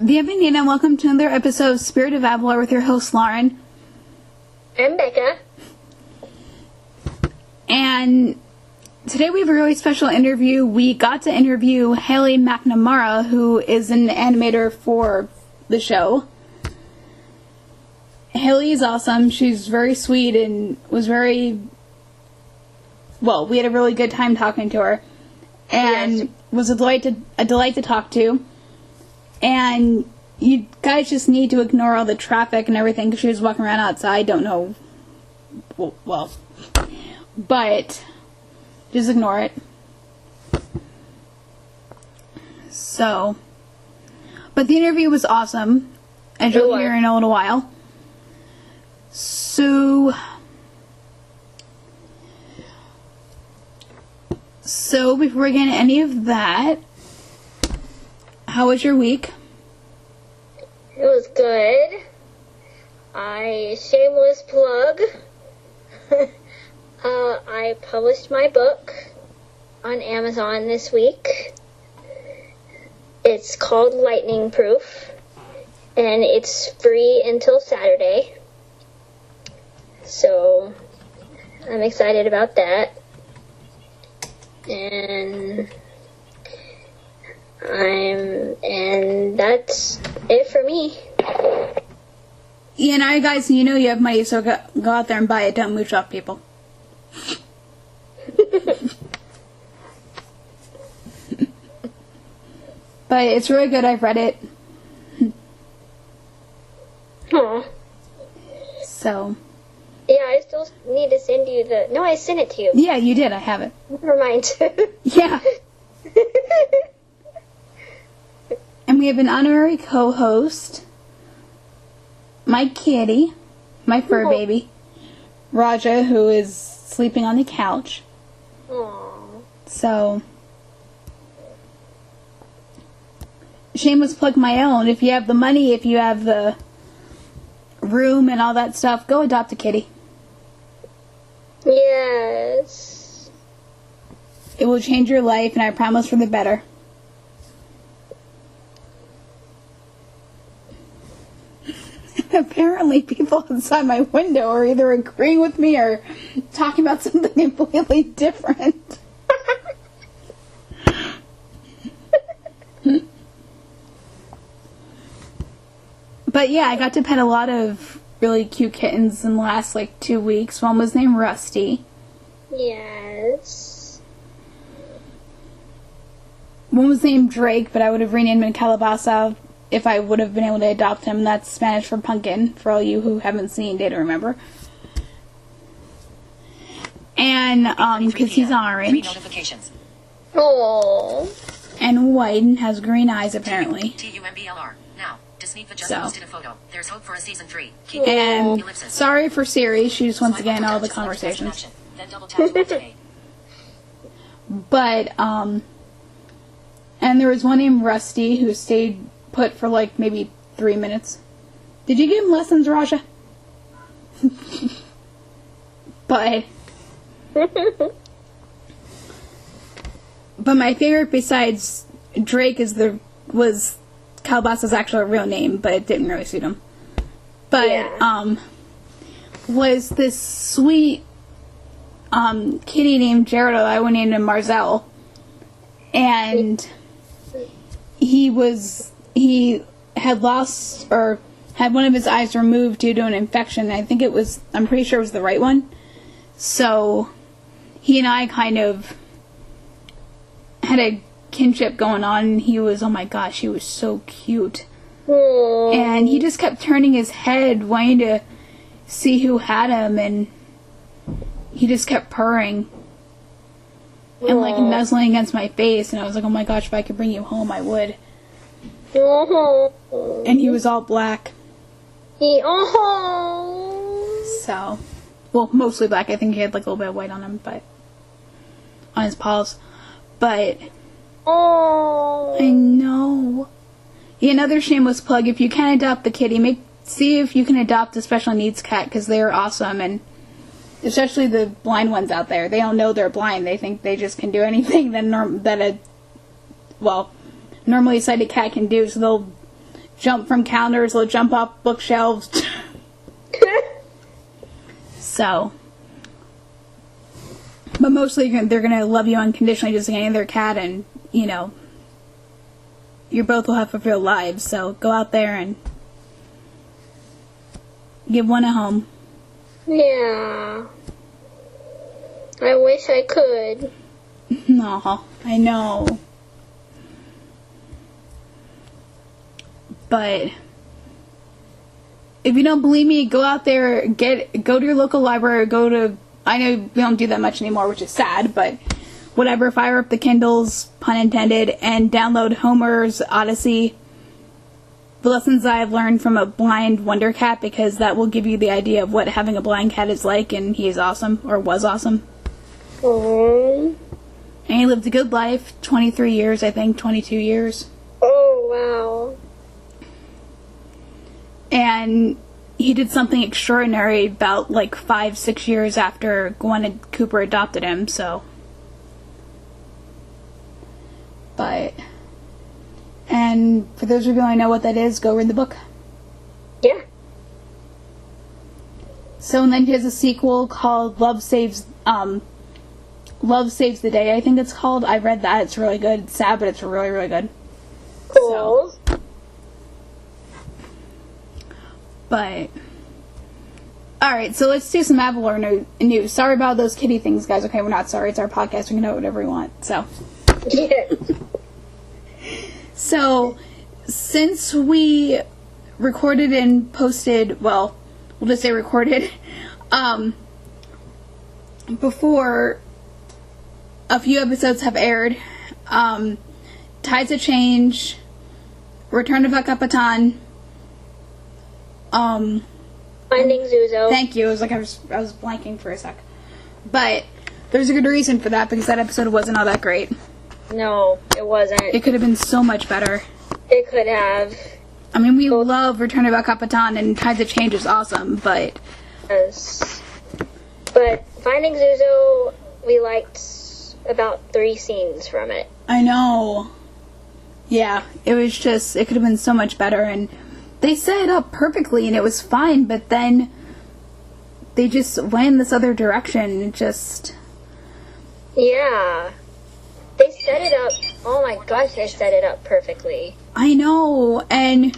Bienvenue and welcome to another episode of Spirit of Avalar with your host, Lauren. And Becca. And today we have a really special interview. We got to interview Haley McNamara, who is an animator for the show. Haley is awesome. She's very sweet and was we had a really good time talking to her. And Yes. was a delight to talk to. And you guys just need to ignore all the traffic and everything because she was walking around outside. Don't know. Well, but just ignore it. So, but the interview was awesome, as you'll hear in a little while. So before we get into any of that, how was your week? It was good. Shameless plug. I published my book on Amazon this week. It's called Lightning Proof, and it's free until Saturday. So, I'm excited about that. And that's it for me. Yeah, now you guys, you know you have money, so go out there and buy it. Don't mooch off people. But it's really good. I've read it. Huh. So. Yeah, I still need to send you No, I sent it to you. Yeah, you did. I have it. Never mind. Yeah. And we have an honorary co-host, my kitty, my fur baby, Raja, who is sleeping on the couch. Aww. So, shameless plug my own. If you have the money, if you have the room and all that stuff, go adopt a kitty. Yes. It will change your life, and I promise for the better. Apparently, people outside my window are either agreeing with me or talking about something completely different. But yeah, I got to pet a lot of really cute kittens in the last 2 weeks. One was named Rusty. Yes. One was named Drake, but I would have renamed him Calabasa if I would have been able to adopt him. That's Spanish for pumpkin, for all you who haven't seen Data Remember. And, because he's orange. Aww. And white and has green eyes, apparently. TUMBLR. Now, Disney just posted a photo. There's hope for a season 3. And sorry for Siri, she's once again all the conversations. Then double tap to activate. But, and there was one named Rusty who stayed put for maybe 3 minutes. Did you give him lessons, Raja? But my favorite besides Drake was Calabasa's actual real name, but it didn't really suit him. But Yeah. Was this sweet kitty named Gerardo. I would name him Marzel. And he had lost or had one of his eyes removed due to an infection. I'm pretty sure it was the right one. So he and I kind of had a kinship going on, and he was, oh my gosh, he was so cute. Aww. And he just kept turning his head, wanting to see who had him, and he just kept purring and nuzzling against my face, and I was like, oh my gosh, if I could bring you home, I would. And he was all black. So, well, mostly black. I think he had a little bit of white on him, but on his paws. But I know. Yeah, another shameless plug. If you can adopt the kitty, see if you can adopt a special needs cat, because they're awesome, and especially the blind ones out there. They don't know they're blind. They think they just can do anything that a normally sighted cat can do. So they'll jump from counters, they'll jump off bookshelves. So, but mostly they're going to love you unconditionally, just like any other cat, and, you know, you both will have fulfilled lives, so go out there and give one a home. Yeah. I wish I could. No, I know. But if you don't believe me, go out there, go to your local library, I know we don't do that much anymore, which is sad, but whatever, fire up the Kindles, pun intended, and download Homer's Odyssey, the lessons I've learned from a blind wonder cat, because that will give you the idea of what having a blind cat is like, and he is awesome, or was awesome. Oh. And he lived a good life, 23 years, I think, 22 years. Oh, wow. And he did something extraordinary about, 5-6 years after Gwen and Cooper adopted him, so. But, and for those of you who don't know what that is, go read the book. Yeah. So, and then he has a sequel called Love Saves the Day, I think it's called. I read that, it's really good. It's sad, but it's really, really good. Cool. So, but, alright, so let's do some Avalor news. Sorry about those kitty things, guys. Okay, we're not sorry. It's our podcast. We can know whatever we want. So. Yeah. So, since we recorded and posted, well, we'll just say recorded, before a few episodes have aired, Tides of Change, Return to Vakapatan, Finding Zuzo. Thank you. It was like I was blanking for a sec. But there's a good reason for that, because that episode wasn't all that great. No, it wasn't. It could have been so much better. It could have. I mean, we love Return of Vakapatan, and Tides of Change is awesome, but... Yes. But Finding Zuzo, we liked about 3 scenes from it. I know. Yeah, it was just... It could have been so much better, and they set it up perfectly, and it was fine, but then they just went in this other direction, and just... Yeah. They set it up... Oh my gosh, they set it up perfectly. I know, and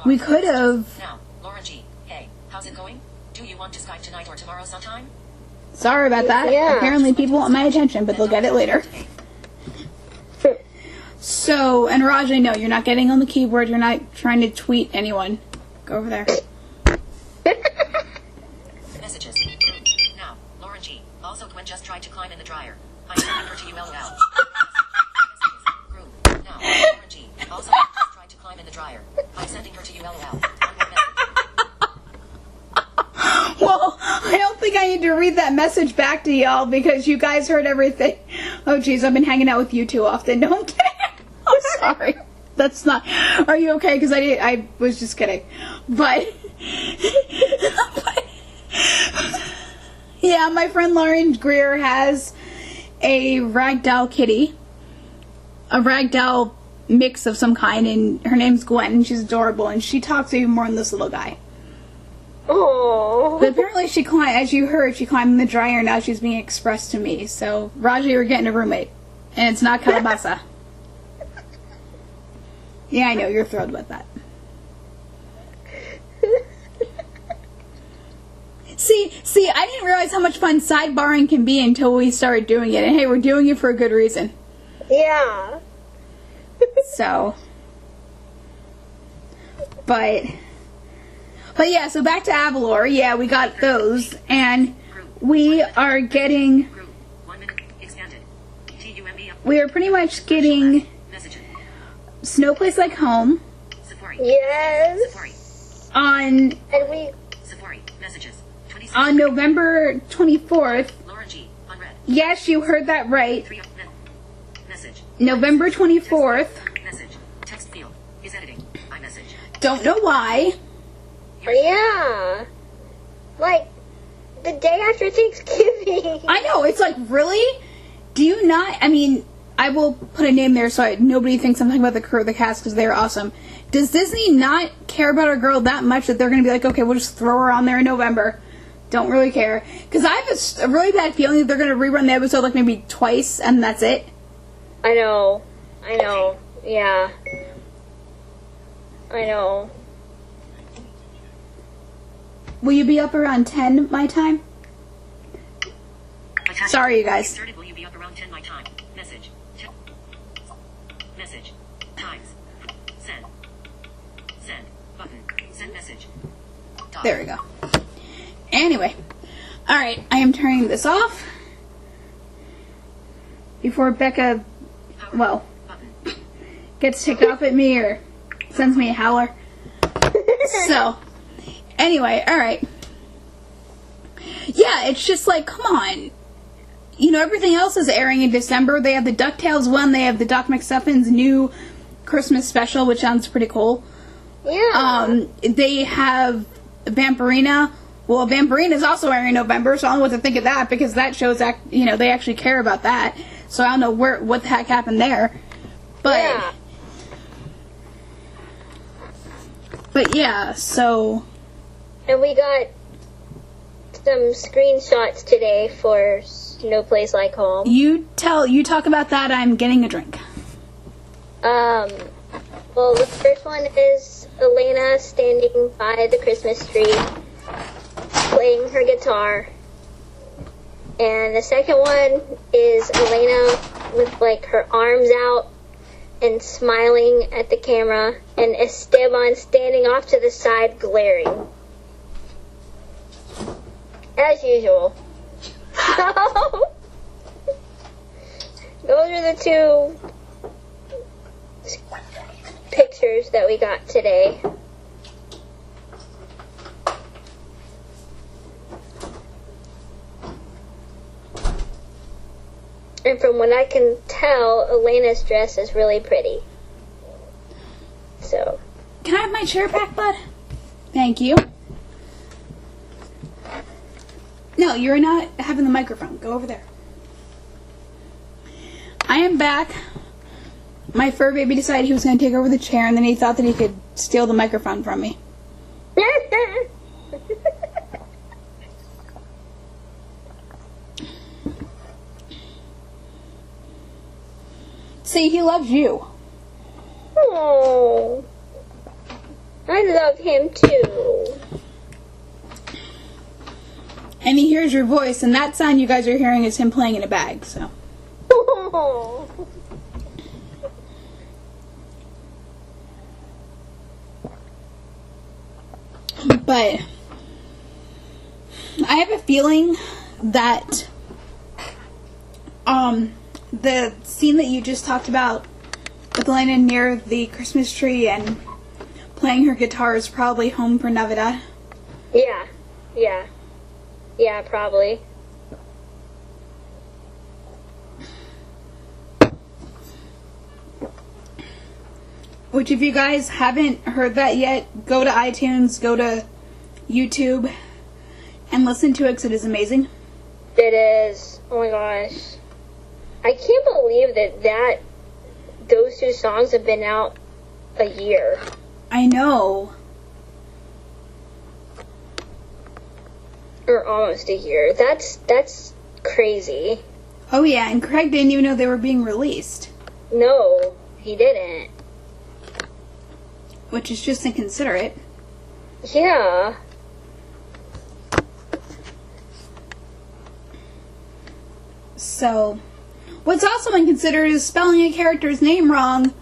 we could have... Now, Lauren G. Hey, how's it going? Do you want to Skype tonight or tomorrow sometime? Sorry about that. Yeah. Apparently people want my attention, but they'll get it later. So, and Raj, I know, you're not getting on the keyboard, you're not trying to tweet anyone. Go over there. Messages. Now, Lauren G. Also, Gwen just tried to climb in the dryer. I'm sending her to you, LOL. Group. Now, Lauren G. Also, Gwen just tried to climb in the dryer. I'm sending her to you, LOL. One more message. Well, I don't think I need to read that message back to y'all, because you guys heard everything. Oh, jeez, I've been hanging out with you too often. No, I'm kidding. I'm sorry. That's not... Are you okay? Because I was just kidding. But... yeah, my friend Lauren Greer has a ragdoll kitty. A ragdoll mix of some kind, and her name's Gwen, and she's adorable, and she talks even more than this little guy. Oh. But apparently she climbed, as you heard, she climbed in the dryer, and now she's being expressed to me. So, Raja, you're getting a roommate. And it's not Kalabasa. Yeah, I know, you're thrilled with that. See, I didn't realize how much fun sidebarring can be until we started doing it. And hey, we're doing it for a good reason. Yeah. So. But yeah, so back to Avalor. Yeah, we got those. And we are getting... Group. 1 minute. Expanded. TUMB. We are pretty much getting Messages. Snow Place Like Home Safari. Yes. Safari. on And we... Safari. Messages. 26. on November 24th. Lauren G. Unread. Yes, you heard that right. 3 message. November 24th. Message. Text field. Is editing. iMessage. Don't know why. Yeah. Like, the day after Thanksgiving. I know, it's like, really? Do you not, I mean, I will put a name there so nobody thinks I'm talking about the crew or the cast because they're awesome. Does Disney not care about our girl that much that they're going to be like, okay, we'll just throw her on there in November? Don't really care. Because I have a really bad feeling that they're going to rerun the episode like maybe twice and that's it. I know. Yeah. I know. Will you be up around 10 my time? Sorry, you guys. Will you be up around 10 my time? Message. Message. Times. Send. Send. Button. Send message. Dot. There we go. Anyway. Alright, I am turning this off. Before Becca, well, gets ticked off at me or sends me a howler. So, anyway, alright. Yeah, it's just like, come on. You know, everything else is airing in December. They have the DuckTales one. They have the Doc McStuffins new Christmas special, which sounds pretty cool. Yeah. They have Vampirina. Well, Vampirina is also airing in November, so I don't know what to think of that, because that shows, you know, they actually care about that. So I don't know what the heck happened there. But yeah, so... And we got some screenshots today for No Place Like Home. You talk about that. I'm getting a drink. Well, the first one is Elena standing by the Christmas tree, playing her guitar. And the second one is Elena with, like, her arms out and smiling at the camera, and Esteban standing off to the side glaring. As usual. So, those are the two pictures that we got today. And from what I can tell, Elena's dress is really pretty. So. Can I have my chair back, bud? Thank you. No, you're not having the microphone. Go over there. I am back. My fur baby decided he was going to take over the chair, and then he thought that he could steal the microphone from me. See, he loves you. Oh, I love him too. And he hears your voice, and that sound you guys are hearing is him playing in a bag, so. Oh. But I have a feeling that the scene that you just talked about with Elena near the Christmas tree and playing her guitar is probably home for Navidad. Yeah, probably. Which, if you guys haven't heard that yet, go to iTunes, go to YouTube, and listen to it, because it is amazing. It is. Oh my gosh. I can't believe that those two songs have been out a year. I know. Or almost a year. That's crazy. Oh yeah, and Craig didn't even know they were being released. No, he didn't. Which is just inconsiderate. Yeah. So, what's also inconsiderate is spelling a character's name wrong.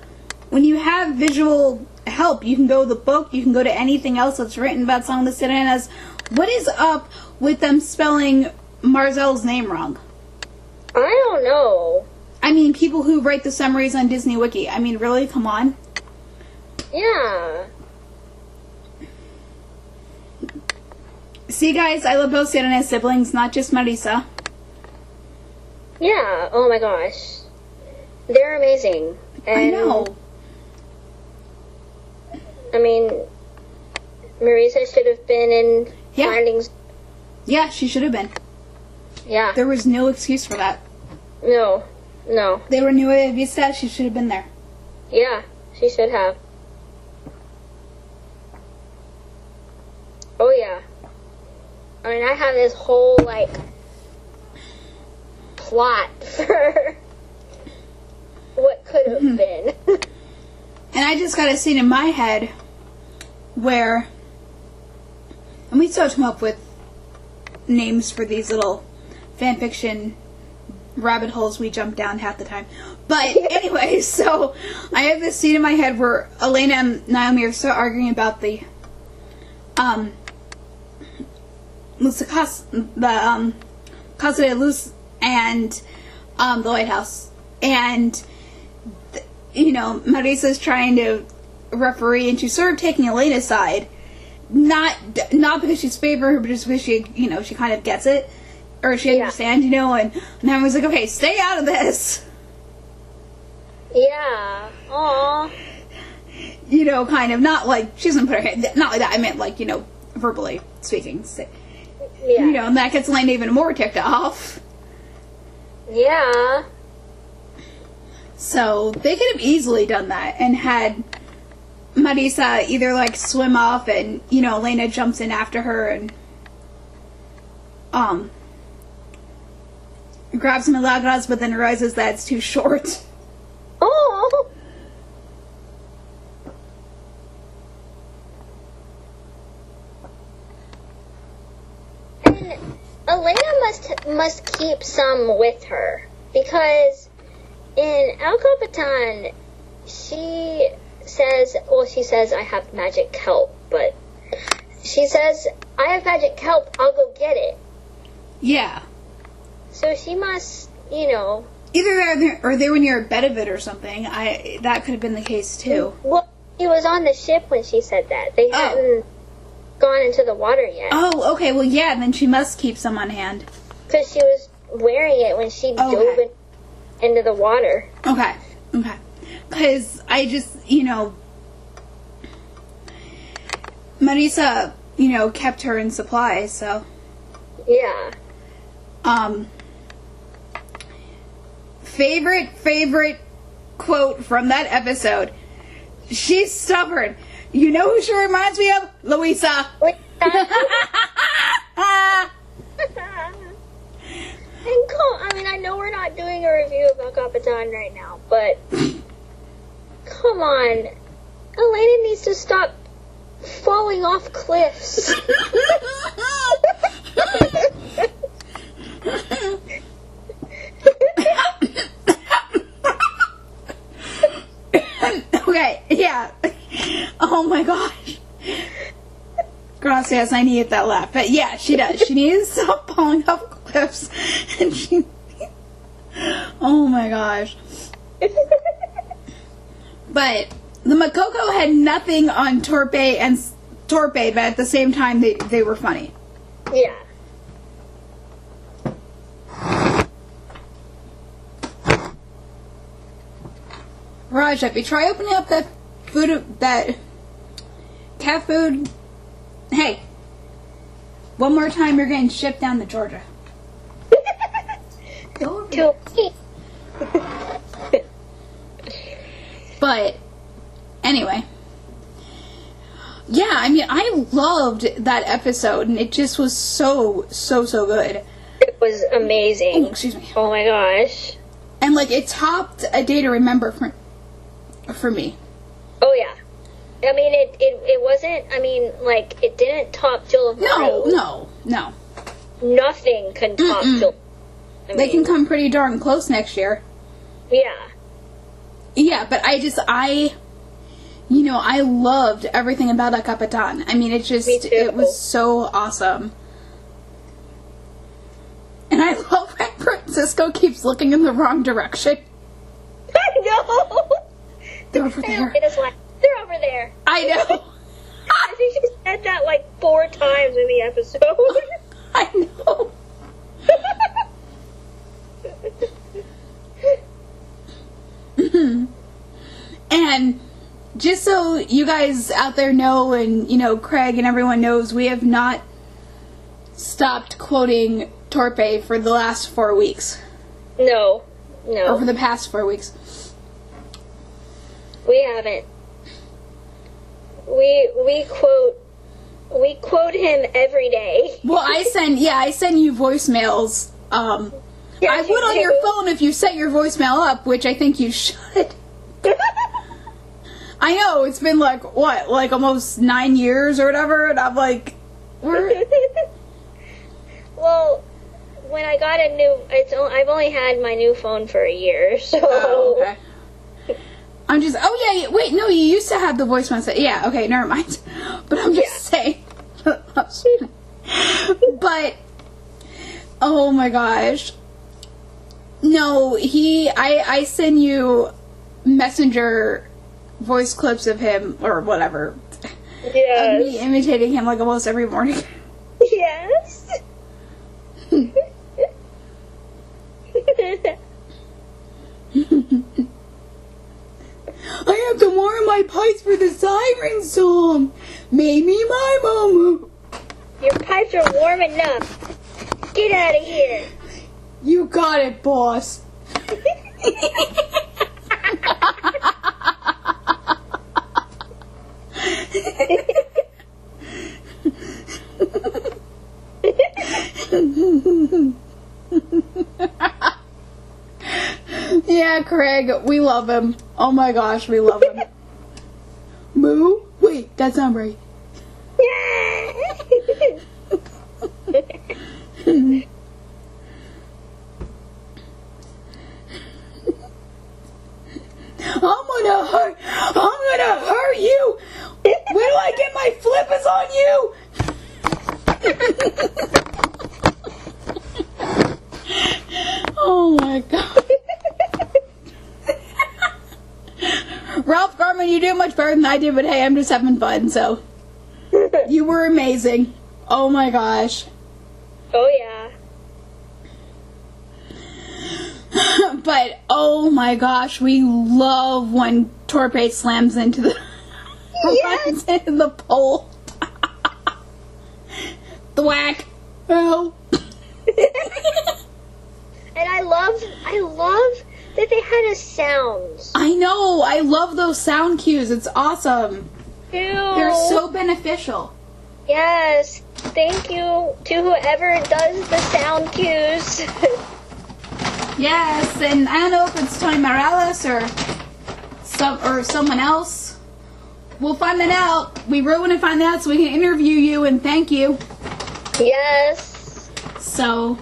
When you have visual help, you can go to the book, you can go to anything else that's written about Song of the Sirens. What is up with them spelling Marzel's name wrong? I don't know. I mean, people who write the summaries on Disney Wiki. I mean, really? Come on. Yeah. See, guys, I love both Sirena's siblings, not just Marisa. Yeah. Oh my gosh. They're amazing. And I know. I mean, Marisa should have been in Findings. Yeah, she should have been. Yeah. There was no excuse for that. No. No. They were new at Vista. She should have been there. Yeah, she should have. Oh, yeah. I mean, I have this whole, like, plot for what could have been. And I just got a scene in my head where, and we still come up with names for these little fanfiction rabbit holes we jump down half the time. But anyway, so I have this scene in my head where Elena and Naomi are still arguing about the Casa de Luz and the lighthouse, and you know, Marisa's trying to referee, and she's sort of taking Elena's side, not because she's favoring her, but just because she, you know, she kind of gets it, or she understands, you know, and I was like, okay, stay out of this. Yeah. Aww. You know, kind of, not like, she doesn't put her hand, not like that, I meant like, you know, verbally speaking. Yeah. You know, and that gets Elena even more ticked off. Yeah. So, they could have easily done that and had Marisa either, like, swim off and, you know, Elena jumps in after her and, grabs some milagros, but then realizes that it's too short. Oh. And Elena must keep some with her, because in El Capitan, she says, I have magic kelp, but she says, I have magic kelp, I'll go get it. Yeah. So she must, you know... Either or they were near a bed of it or something. That could have been the case, too. Well, he was on the ship when she said that. They hadn't gone into the water yet. Oh, okay, well, yeah, then she must keep some on hand. Because she was wearing it when she dove into the water. Okay. Because I just, you know, Marisa, you know, kept her in supply, so. Yeah. Favorite quote from that episode. She's stubborn. You know who she reminds me of? Louisa. I mean, I know we're not doing a review of El Capitan right now, but come on. Elena needs to stop falling off cliffs. Okay, yeah. Oh my gosh. Gracias, I needed that laugh. But yeah, she does. She needs to stop falling off cliffs. And she... Oh my gosh. But the Makoko had nothing on Torpe, but at the same time they were funny. Yeah. Raja, if you try opening up that cat food, hey, one more time you're getting shipped down to Georgia. Go over there. But anyway, yeah, I mean, I loved that episode, and it just was so good. It was amazing. Oh, excuse me. Oh my gosh. And like, it topped A Day to Remember for me. Oh yeah. I mean, it wasn't, I mean, like, it didn't top Jill of Monroe. No. Nothing can top Jill. They can come pretty darn close next year. Yeah. Yeah, but I loved everything about El Capitan. I mean, it was so awesome. And I love when Francisco keeps looking in the wrong direction. I know! They're over there. They're over there. I know. I think she said that like 4 times in the episode. I know. And just so you guys out there know, and you know, Craig and everyone knows, we have not stopped quoting Torpe for the last 4 weeks. No. No. Or for the past 4 weeks? We haven't. We quote him every day. Well, I send you voicemails. Yes, I would on you your do. phone if you set your voicemail up, which I think you should. I know, it's been like almost 9 years or whatever, and I'm like, Well, when I got I've only had my new phone for a year, so. oh, okay. I'm just, wait, no, you used to have the voicemail set. Yeah, okay, never mind. But I'm just saying. But, oh my gosh. No, I send you messenger voice clips of him, or whatever. Yes. Of me imitating him like almost every morning. Yes. I have to warm my pipes for the siren song. Maybe my mama. Your pipes are warm enough. Get out of here. You got it, boss. Yeah, Craig, we love him. Oh my gosh, we love him. Moo? Wait, that's not right. I'm gonna hurt you. When do I get my flippers on you? Oh my god. Ralph Garman, you did much better than I did, but hey, I'm just having fun, so. You were amazing. Oh my gosh. Oh yeah. But, oh my gosh, we love when Torpe slams into the... runs into the pole. The whack. Oh. And I love that they had a sounds. I know, I love those sound cues. It's awesome. Ew. They're so beneficial. Yes. Thank you to whoever does the sound cues. Yes, and I don't know if it's Tony Morales or someone else. We'll find that out. We really want to find that out so we can interview you and thank you. Yes. So...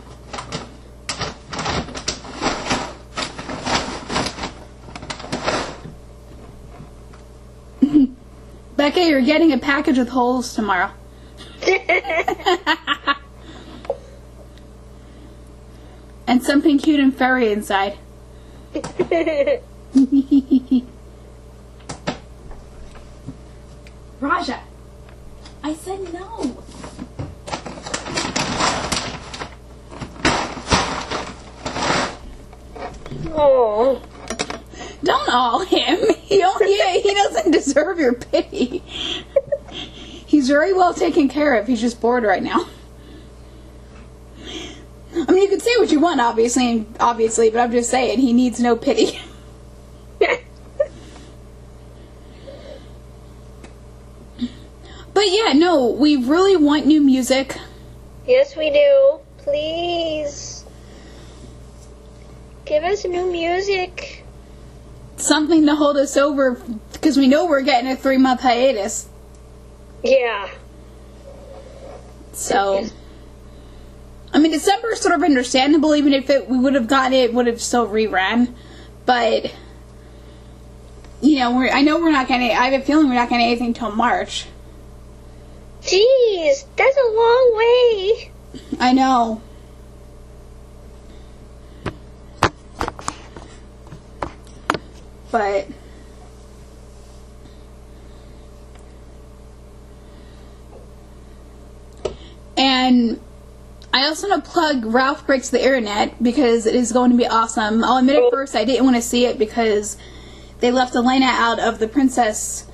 Becca, you're getting a package with holes tomorrow. And something cute and furry inside. Raja, I said no. Oh. Don't awe him. He doesn't deserve your pity. He's very well taken care of. He's just bored right now. I mean, you can say what you want, obviously, but I'm just saying, he needs no pity. But yeah, no, we really want new music. Yes, we do. Please. Give us new music. Something to hold us over, because we know we're getting a 3-month hiatus. Yeah. So, I mean, December is sort of understandable, even if we would have gotten it would have still reran. But, you know, I have a feeling we're not getting anything till March. Jeez, that's a long way. I know. But... And I also want to plug Ralph Breaks the Internet because it is going to be awesome. I'll admit at first I didn't want to see it because they left Elena out of the princess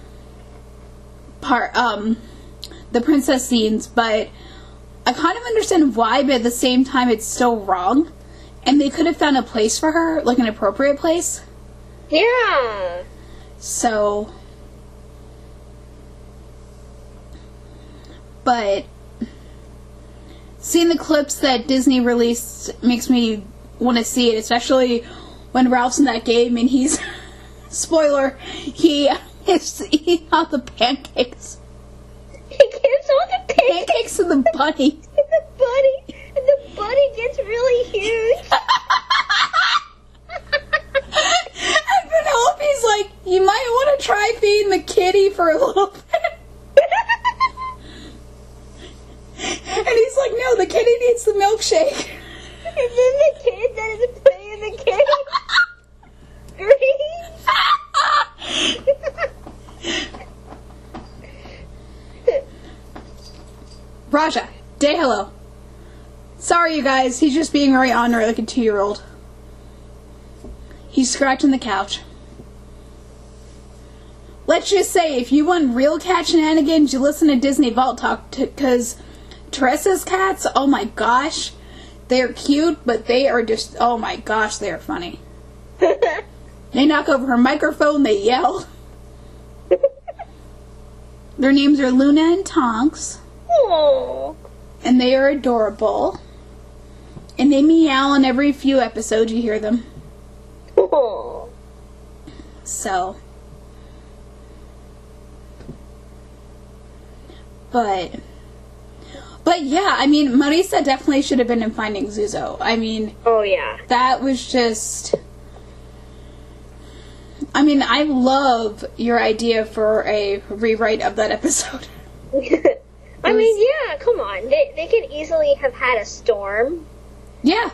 part, the princess scenes, but I kind of understand why, but at the same time it's still wrong. And they could have found a place for her, like an appropriate place. Yeah. So, but seeing the clips that Disney released makes me want to see it, especially when Ralph's in that game and he's, spoiler, he is eating all the pancakes. He gives all the Pancakes to the bunny. And the bunny gets really huge. And Penelope's like, you might want to try feeding the kitty for a little bit. And he's like, no, the kitty needs the milkshake. And then the kid that is playing the kitty Raja, day hello. Sorry, you guys. He's just being very honorary like a 2-year-old. He's scratching the couch. Let's just say, if you want real cat shenanigans, you listen to Disney Vault Talk, because Teresa's cats, oh my gosh, they're cute, but they are just, oh my gosh, they are funny. They knock over her microphone, they yell. Their names are Luna and Tonks. Aww. And they are adorable. And they meow in every few episodes you hear them. Aww. So. But yeah, I mean, Marisa definitely should have been in Finding Zuzo. I mean, oh yeah. That was just... I mean, I love your idea for a rewrite of that episode. I mean, yeah, come on. They could easily have had a storm. Yeah.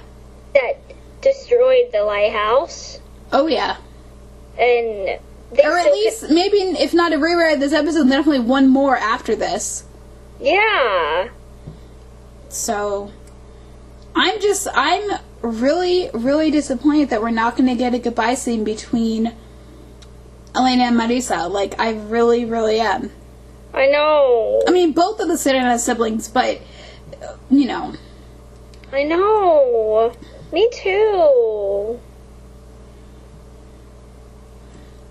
That destroyed the lighthouse. Oh, yeah. And or at least, maybe, if not a rewrite of this episode, definitely one more after this. Yeah. So, I'm really, really disappointed that we're not going to get a goodbye scene between Elena and Marisa. Like, I really, really am. I know. I mean, both of the Serena siblings, but, you know. I know. Me too.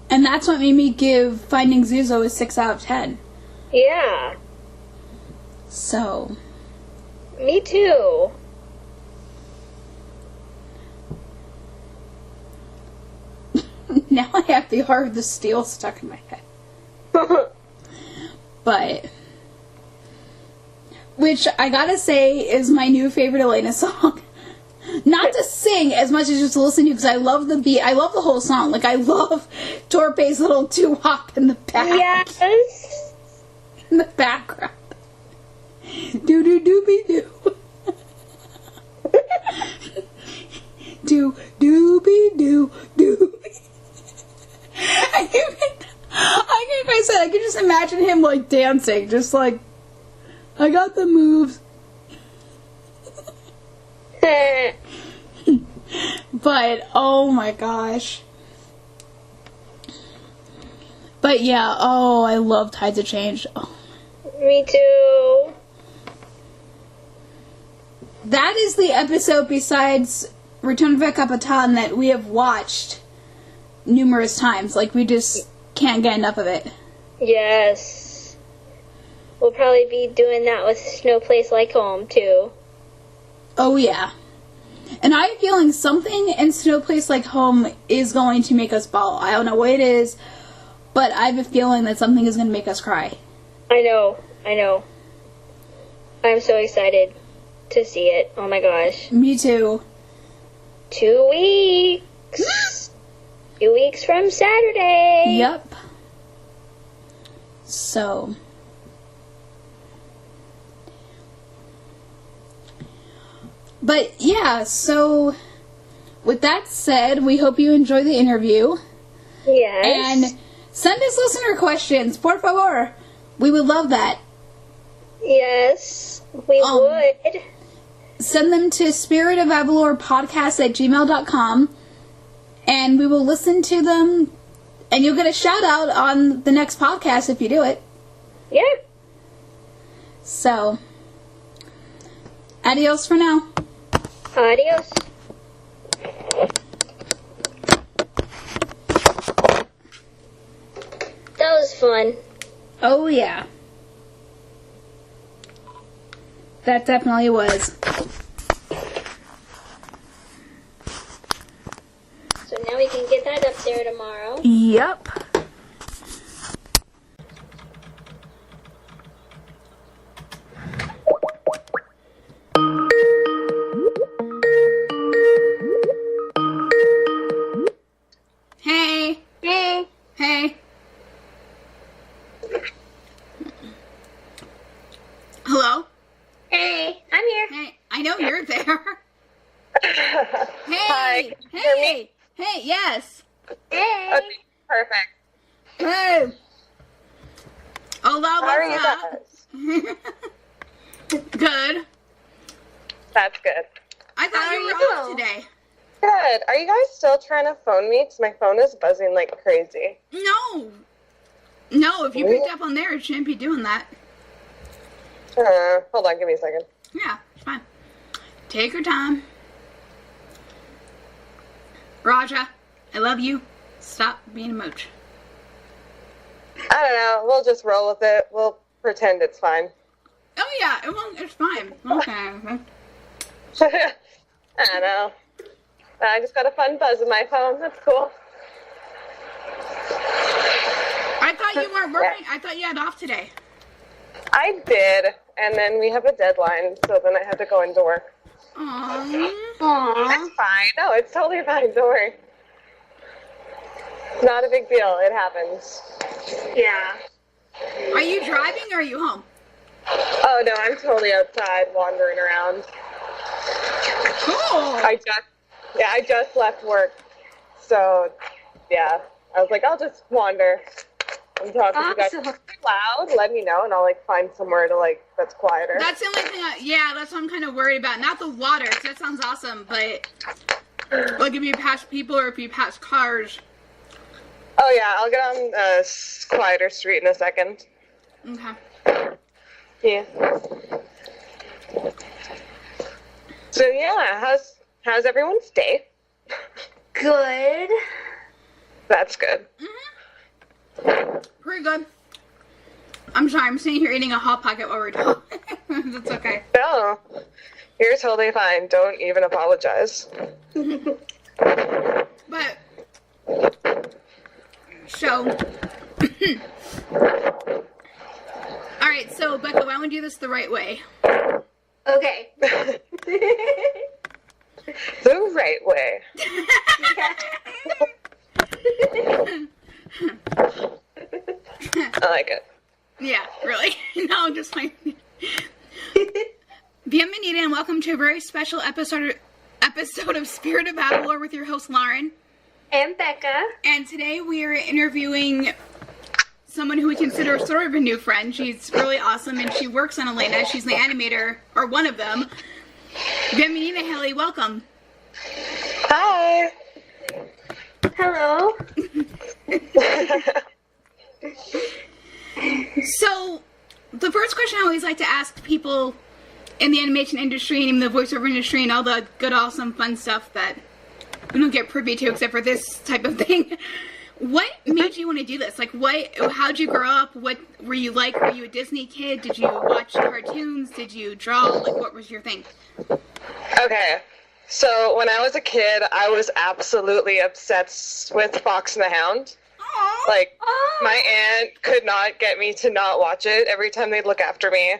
And that's what made me give Finding Zuzo a 6 out of 10. Yeah. So. Me too. Now I have the Heart of the Steel stuck in my head. But, which I gotta say is my new favorite Elena song. Not to sing as much as just to listen to, because I love the beat. I love the whole song. Like, I love Torpe's little doo-wop in the back. Yes. In the background. Do-do-do-be-doo. Do-do-be-doo-doo. I can just imagine him, like, dancing. Just like, I got the moves. But, oh my gosh. But yeah, oh, I love Tides of Change. Oh. Me too. That is the episode besides Return of the Capitan that we have watched numerous times. Like, we just can't get enough of it. Yes. We'll probably be doing that with No Place Like Home, too. Oh, yeah. And I have a feeling something in No Place Like Home is going to make us bawl. I don't know what it is, but I have a feeling that something is going to make us cry. I know. I'm so excited to see it. Oh my gosh. Me too. 2 weeks. 2 weeks from Saturday. Yep. So. But yeah, so with that said, we hope you enjoy the interview. Yes. And send us listener questions, por favor. We would love that. Yes, we would. Send them to spiritofabelorpodcast@gmail.com, and we will listen to them, and you'll get a shout out on the next podcast if you do it. Yeah. So, adios for now. Adios. one. Oh, yeah. That definitely was. So now we can get that up there tomorrow. Yep. Hey. Hey. Hey. Hello? Hey, I'm here. Hey, I know you're there. Hey. Hi. Hey. Hey, yes. Hey. Okay, perfect. Hey. Hola, How are you what's guys? up? Good. That's good. I thought How you are were you off doing? today. Good. Are you guys still trying to phone me? Because my phone is buzzing like crazy. No. No, if you picked up on there, it shouldn't be doing that. Hold on, give me a second. Yeah, it's fine. Take your time. Raja, I love you. Stop being a mooch. I don't know. We'll just roll with it. We'll pretend it's fine. Oh yeah, it's fine. Okay. I don't know. I just got a fun buzz in my phone. That's cool. I thought you weren't working. I thought you had off today. I did, and then we have a deadline, so then I had to go into work. Aww. Aww. It's fine. No, it's totally fine. Don't worry. It's not a big deal. It happens. Yeah. Are you driving or are you home? Oh no, I'm totally outside wandering around. Cool. I just left work, so yeah, I was like, I'll just wander and talk to you guys. If it's too loud, let me know, and I'll like find somewhere to like that's quieter. That's the only thing. That's what I'm kind of worried about. Not the water, 'cause that sounds awesome, but like if you pass people or if you pass cars. Oh yeah, I'll get on a quieter street in a second. Okay. Yeah. So yeah, how's everyone's day? Good. That's good. Pretty good. I'm sorry, I'm sitting here eating a Hot Pocket while we're talking. That's okay. No, you're totally fine. Don't even apologize. But, so, alright, so Becca, why don't we do this the right way? Okay. The right way. I like it. Yeah, really? No, I'm just like... Bienvenida and welcome to a very special episode of Spirit of Battlelore with your host, Lauren. And Becca. And today we are interviewing someone who we consider sort of a new friend. She's really awesome and she works on Elena. She's the animator, or one of them. Bienvenida, Haley. Welcome. Hi. Hello. So, the first question I always like to ask people in the animation industry and in the voiceover industry and all the good, awesome, fun stuff that we don't get privy to except for this type of thing. What made you want to do this? Like, how'd you grow up? What were you like? Were you a Disney kid? Did you watch cartoons? Did you draw? Like, what was your thing? Okay. So when I was a kid, I was absolutely obsessed with Fox and the Hound. Aww. Like, my aunt could not get me to not watch it every time they'd look after me.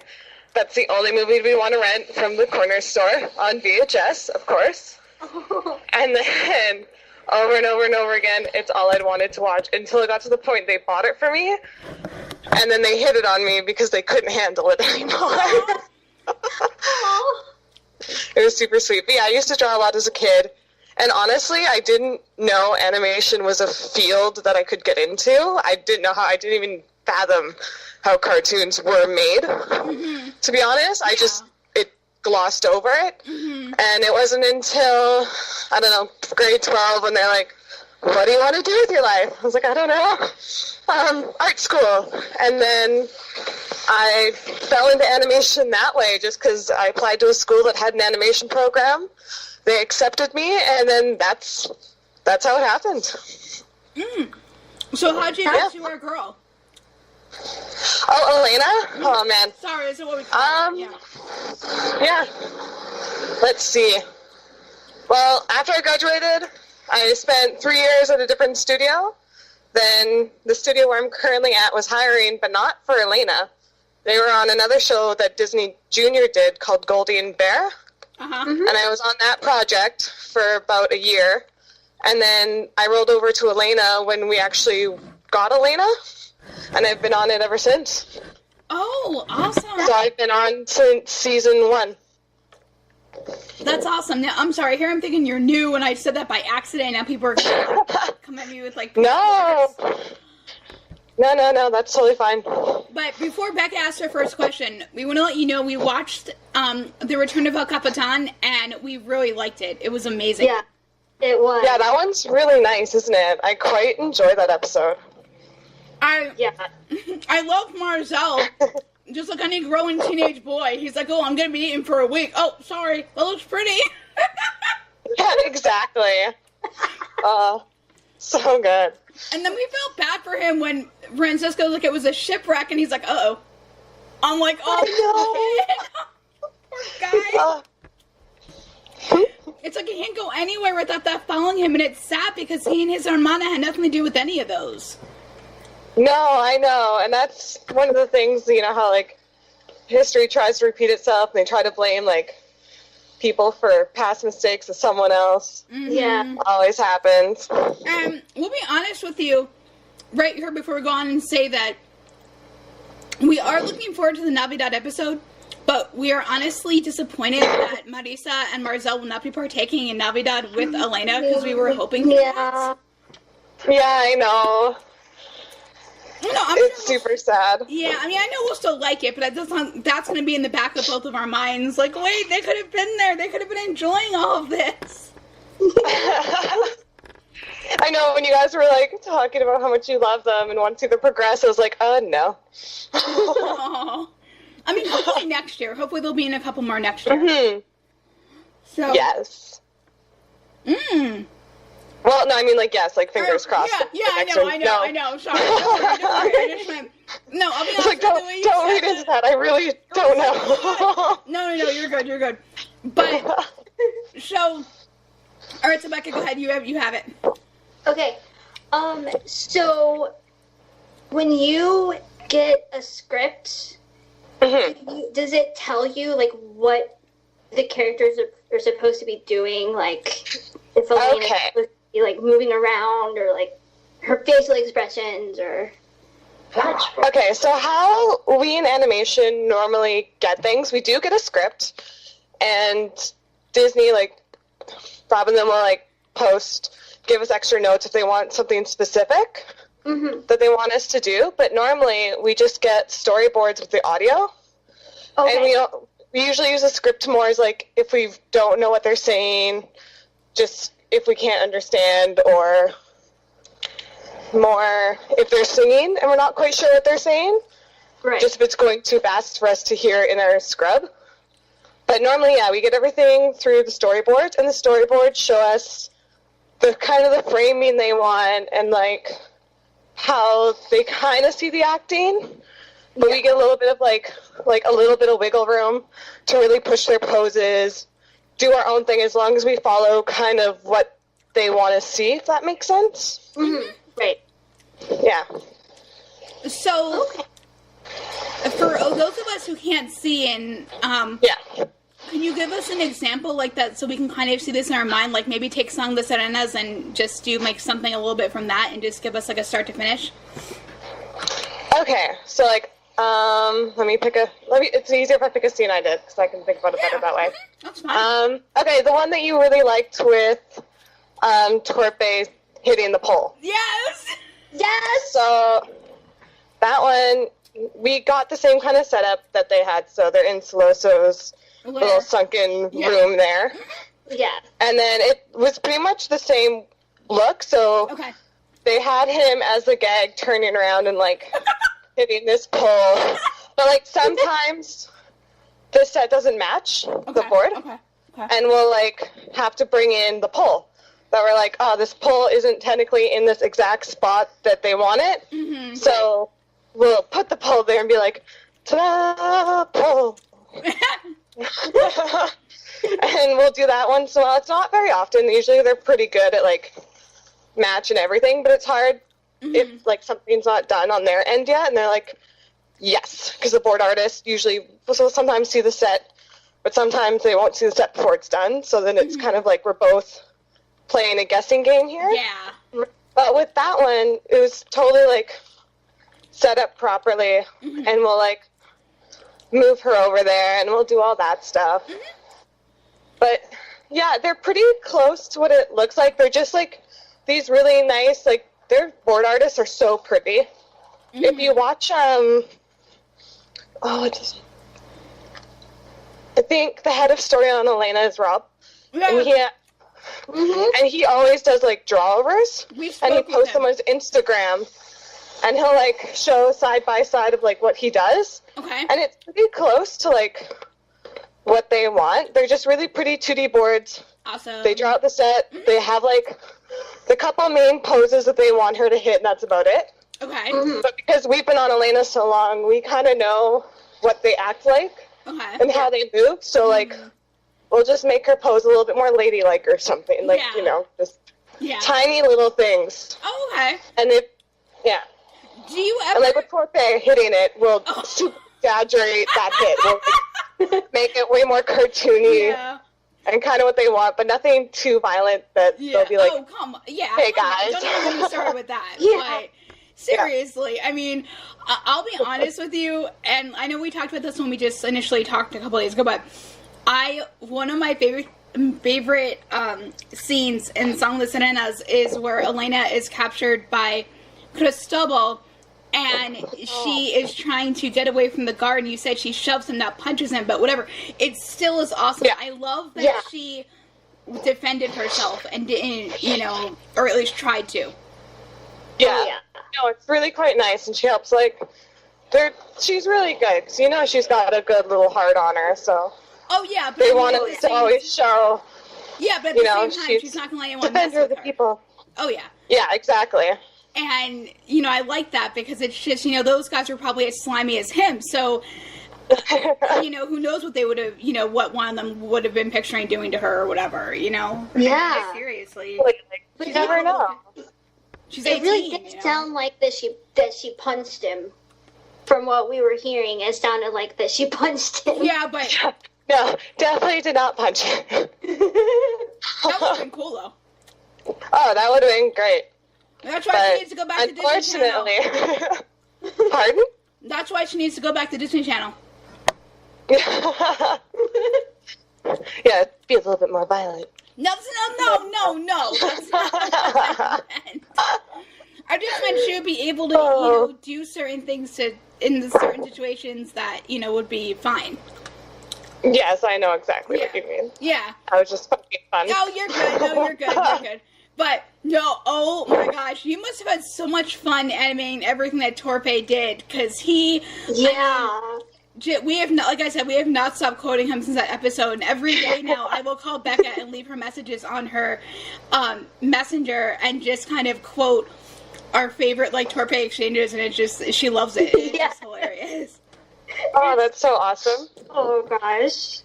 That's the only movie we want to rent from the corner store on VHS, of course. And then, over and over and over again, it's all I'd wanted to watch until it got to the point they bought it for me. And then they hid it on me because they couldn't handle it anymore. It was super sweet. But yeah, I used to draw a lot as a kid. And honestly, I didn't know animation was a field that I could get into. I didn't even fathom how cartoons were made. Mm-hmm. To be honest, it glossed over it. Mm-hmm. And it wasn't until, I don't know, grade 12 when they're like, what do you want to do with your life? I was like, I don't know. Art school. And then I fell into animation that way just because I applied to a school that had an animation program. They accepted me, and then that's how it happened. So how'd you get to a girl? Oh, Elena? Oh, man. Sorry, is it what we call it? Yeah. Let's see. Well, after I graduated, I spent 3 years at a different studio. Then the studio where I'm currently at was hiring, but not for Elena. They were on another show that Disney Junior did called Goldie and Bear. And I was on that project for about a year. And then I rolled over to Elena when we actually got Elena. And I've been on it ever since. Oh, awesome. So I've been on since season 1. That's awesome. Now, I'm sorry, here I'm thinking you're new, and I said that by accident. Now people are going to come at me with, like... No, that's totally fine. But before Becca asks her first question, we want to let you know we watched The Return of El Capitan, and we really liked it. It was amazing. Yeah, it was. Yeah, that one's really nice, isn't it? I quite enjoyed that episode. I love Marzel. Just like any growing teenage boy. He's like, oh, I'm going to be eating for a week. Oh, sorry. That looks pretty. Yeah, exactly. So good. And then we felt bad for him when Francisco, like, it was a shipwreck, and he's like, uh-oh. I'm like, oh, no. Poor guy. It's like he can't go anywhere without that following him, and it's sad because he and his hermana had nothing to do with any of those. No, I know, and that's one of the things, you know, how, like, history tries to repeat itself, and they try to blame, like, people for past mistakes of someone else. Yeah. Always happens. We'll be honest with you right here before we go on and say that we are looking forward to the Navidad episode, but we are honestly disappointed that Marisa and Marzel will not be partaking in Navidad with Elena, because we were hoping for that. Yeah, I know. No, It's super sad. Yeah, I mean, I know we'll still like it, but that's going to be in the back of both of our minds. Like, wait, they could have been there. They could have been enjoying all of this. I know, when you guys were, like, talking about how much you love them and want to see them progress, I was like, no. Aww. I mean, hopefully next year. Hopefully they'll be in a couple more next year. Mm-hmm. So. Yes. Well, no, I mean, like, yes, like, fingers crossed. Yeah, I know. Sorry, don't worry. I just meant... No, I'll be honest with you. Don't read into that. I really don't know. No, you're good. But, so... Alright, so Becca, go ahead. You have it. Okay. So, when you get a script, does it tell you, like, what the characters are supposed to be doing? Like, if Elena's supposed to be, like, moving around, or, like, her facial expressions, or... Okay, so how we in animation normally get things, we do get a script, and Disney, like, Bob and them will, like, give us extra notes if they want something specific that they want us to do, but normally we just get storyboards with the audio, and we usually use a script more as, like, if we don't know what they're saying, just if we can't understand, or more if they're singing and we're not quite sure what they're saying, just if it's going too fast for us to hear in our scrub. But normally, yeah, we get everything through the storyboards, and the storyboards show us the kind of the framing they want and, like, how they kind of see the acting. But we get a little bit of, like a little bit of wiggle room to really push their poses, do our own thing, as long as we follow kind of what they want to see, if that makes sense. Right. Yeah. So, for those of us who can't see, and can you give us an example like that so we can kind of see this in our mind? Like, maybe take Song de Serenas and just do, like, something a little bit from that and just give us, like, a start to finish? Okay, so, like, it's easier if I pick a scene I did, because I can think about it better that way. That's fine. Okay, the one that you really liked with Torpe hitting the pole. Yes! So, that one, we got the same kind of setup that they had, so they're in Soloso's little sunken room there. Yeah. And then it was pretty much the same look, so they had him as the gag turning around and, like, hitting this pole. But, like, sometimes the set doesn't match the board, and we'll, like, have to bring in the pole. That we're like, this pole isn't technically in this exact spot that they want it, so we'll put the pole there and be like, ta-da, pole. And we'll do that once in a while. It's not very often. Usually they're pretty good at, like, match and everything, but it's hard if, like, something's not done on their end yet, and they're like, yes, because the board artist usually will sometimes see the set, but sometimes they won't see the set before it's done, so then it's kind of like we're both playing a guessing game here. Yeah. But with that one, it was totally, like, set up properly, and we'll, like, move her over there, and we'll do all that stuff. But, yeah, they're pretty close to what it looks like. They're just, like, these really nice, like, their board artists are so pretty. If you watch, I think the head of story on Elena is Rob. Yeah. And he always does, like, drawovers, and he posts them on his Instagram, and he'll, like, show side by side of, like, what he does. Okay. And it's pretty close to, like, what they want. They're just really pretty 2D boards. Awesome. They draw out the set. They have, like, the couple main poses that they want her to hit, and that's about it. Okay. But because we've been on Elena so long, we kind of know what they act like and how they move. So, like, we'll just make her pose a little bit more ladylike or something. Like, you know, just tiny little things. Oh, okay. And if, do you ever... And, like, with Torpe hitting it, we'll super exaggerate that hit. We'll, like, make it way more cartoony. Yeah. And kind of what they want, but nothing too violent that they'll be like, oh, come on. Yeah. Hey, guys. Don't even get me started with that. But seriously, I mean, I'll be honest with you, and I know we talked about this when we just initially talked a couple days ago, but one of my favorite scenes in Song de Sirenas is where Elena is captured by Cristobal, and she is trying to get away from the guard, and you said she shoves him, not punches him, but whatever. It still is awesome. I love that she defended herself and didn't, you know, or at least tried to. Yeah. No, it's really quite nice, and she helps, like, she's really good, because, you know, she's got a good little heart on her, so. Oh, yeah. But they want to always show, yeah, but at the same time, she's not going to let anyone mess with her. People. Oh, yeah. Yeah, exactly. And, you know, I like that because it's just, you know, those guys are probably as slimy as him. So, you know, who knows what they would have, you know, what one of them would have been picturing doing to her or whatever, you know? Yeah. Seriously. You never know. She's It 18, really did sound like that she punched him. From what we were hearing, it sounded like that she punched him. Yeah, but... No, definitely did not punch him. That would have been cool, though. Oh, that would have been great. That's why she needs to go back to Disney Channel. Unfortunately. Pardon? That's why she needs to go back to Disney Channel. Yeah, be a little bit more violent. No. That's not what I meant. I just meant she would be able to, you know, do certain things in the certain situations that, you know, would be fine. Yes, I know exactly what you mean. Yeah. I was just fucking fun. Oh, you're good. No, you're good. You're good. But, no, oh my gosh, you must have had so much fun animating everything that Torpe did, because he... Yeah. We have not, like I said, we have not stopped quoting him since that episode, and every day now I will call Becca and leave her messages on her messenger and just kind of quote our favorite, like, Torpe exchanges, and it's just, she loves it. It's just hilarious. Oh, that's so awesome. Oh, gosh.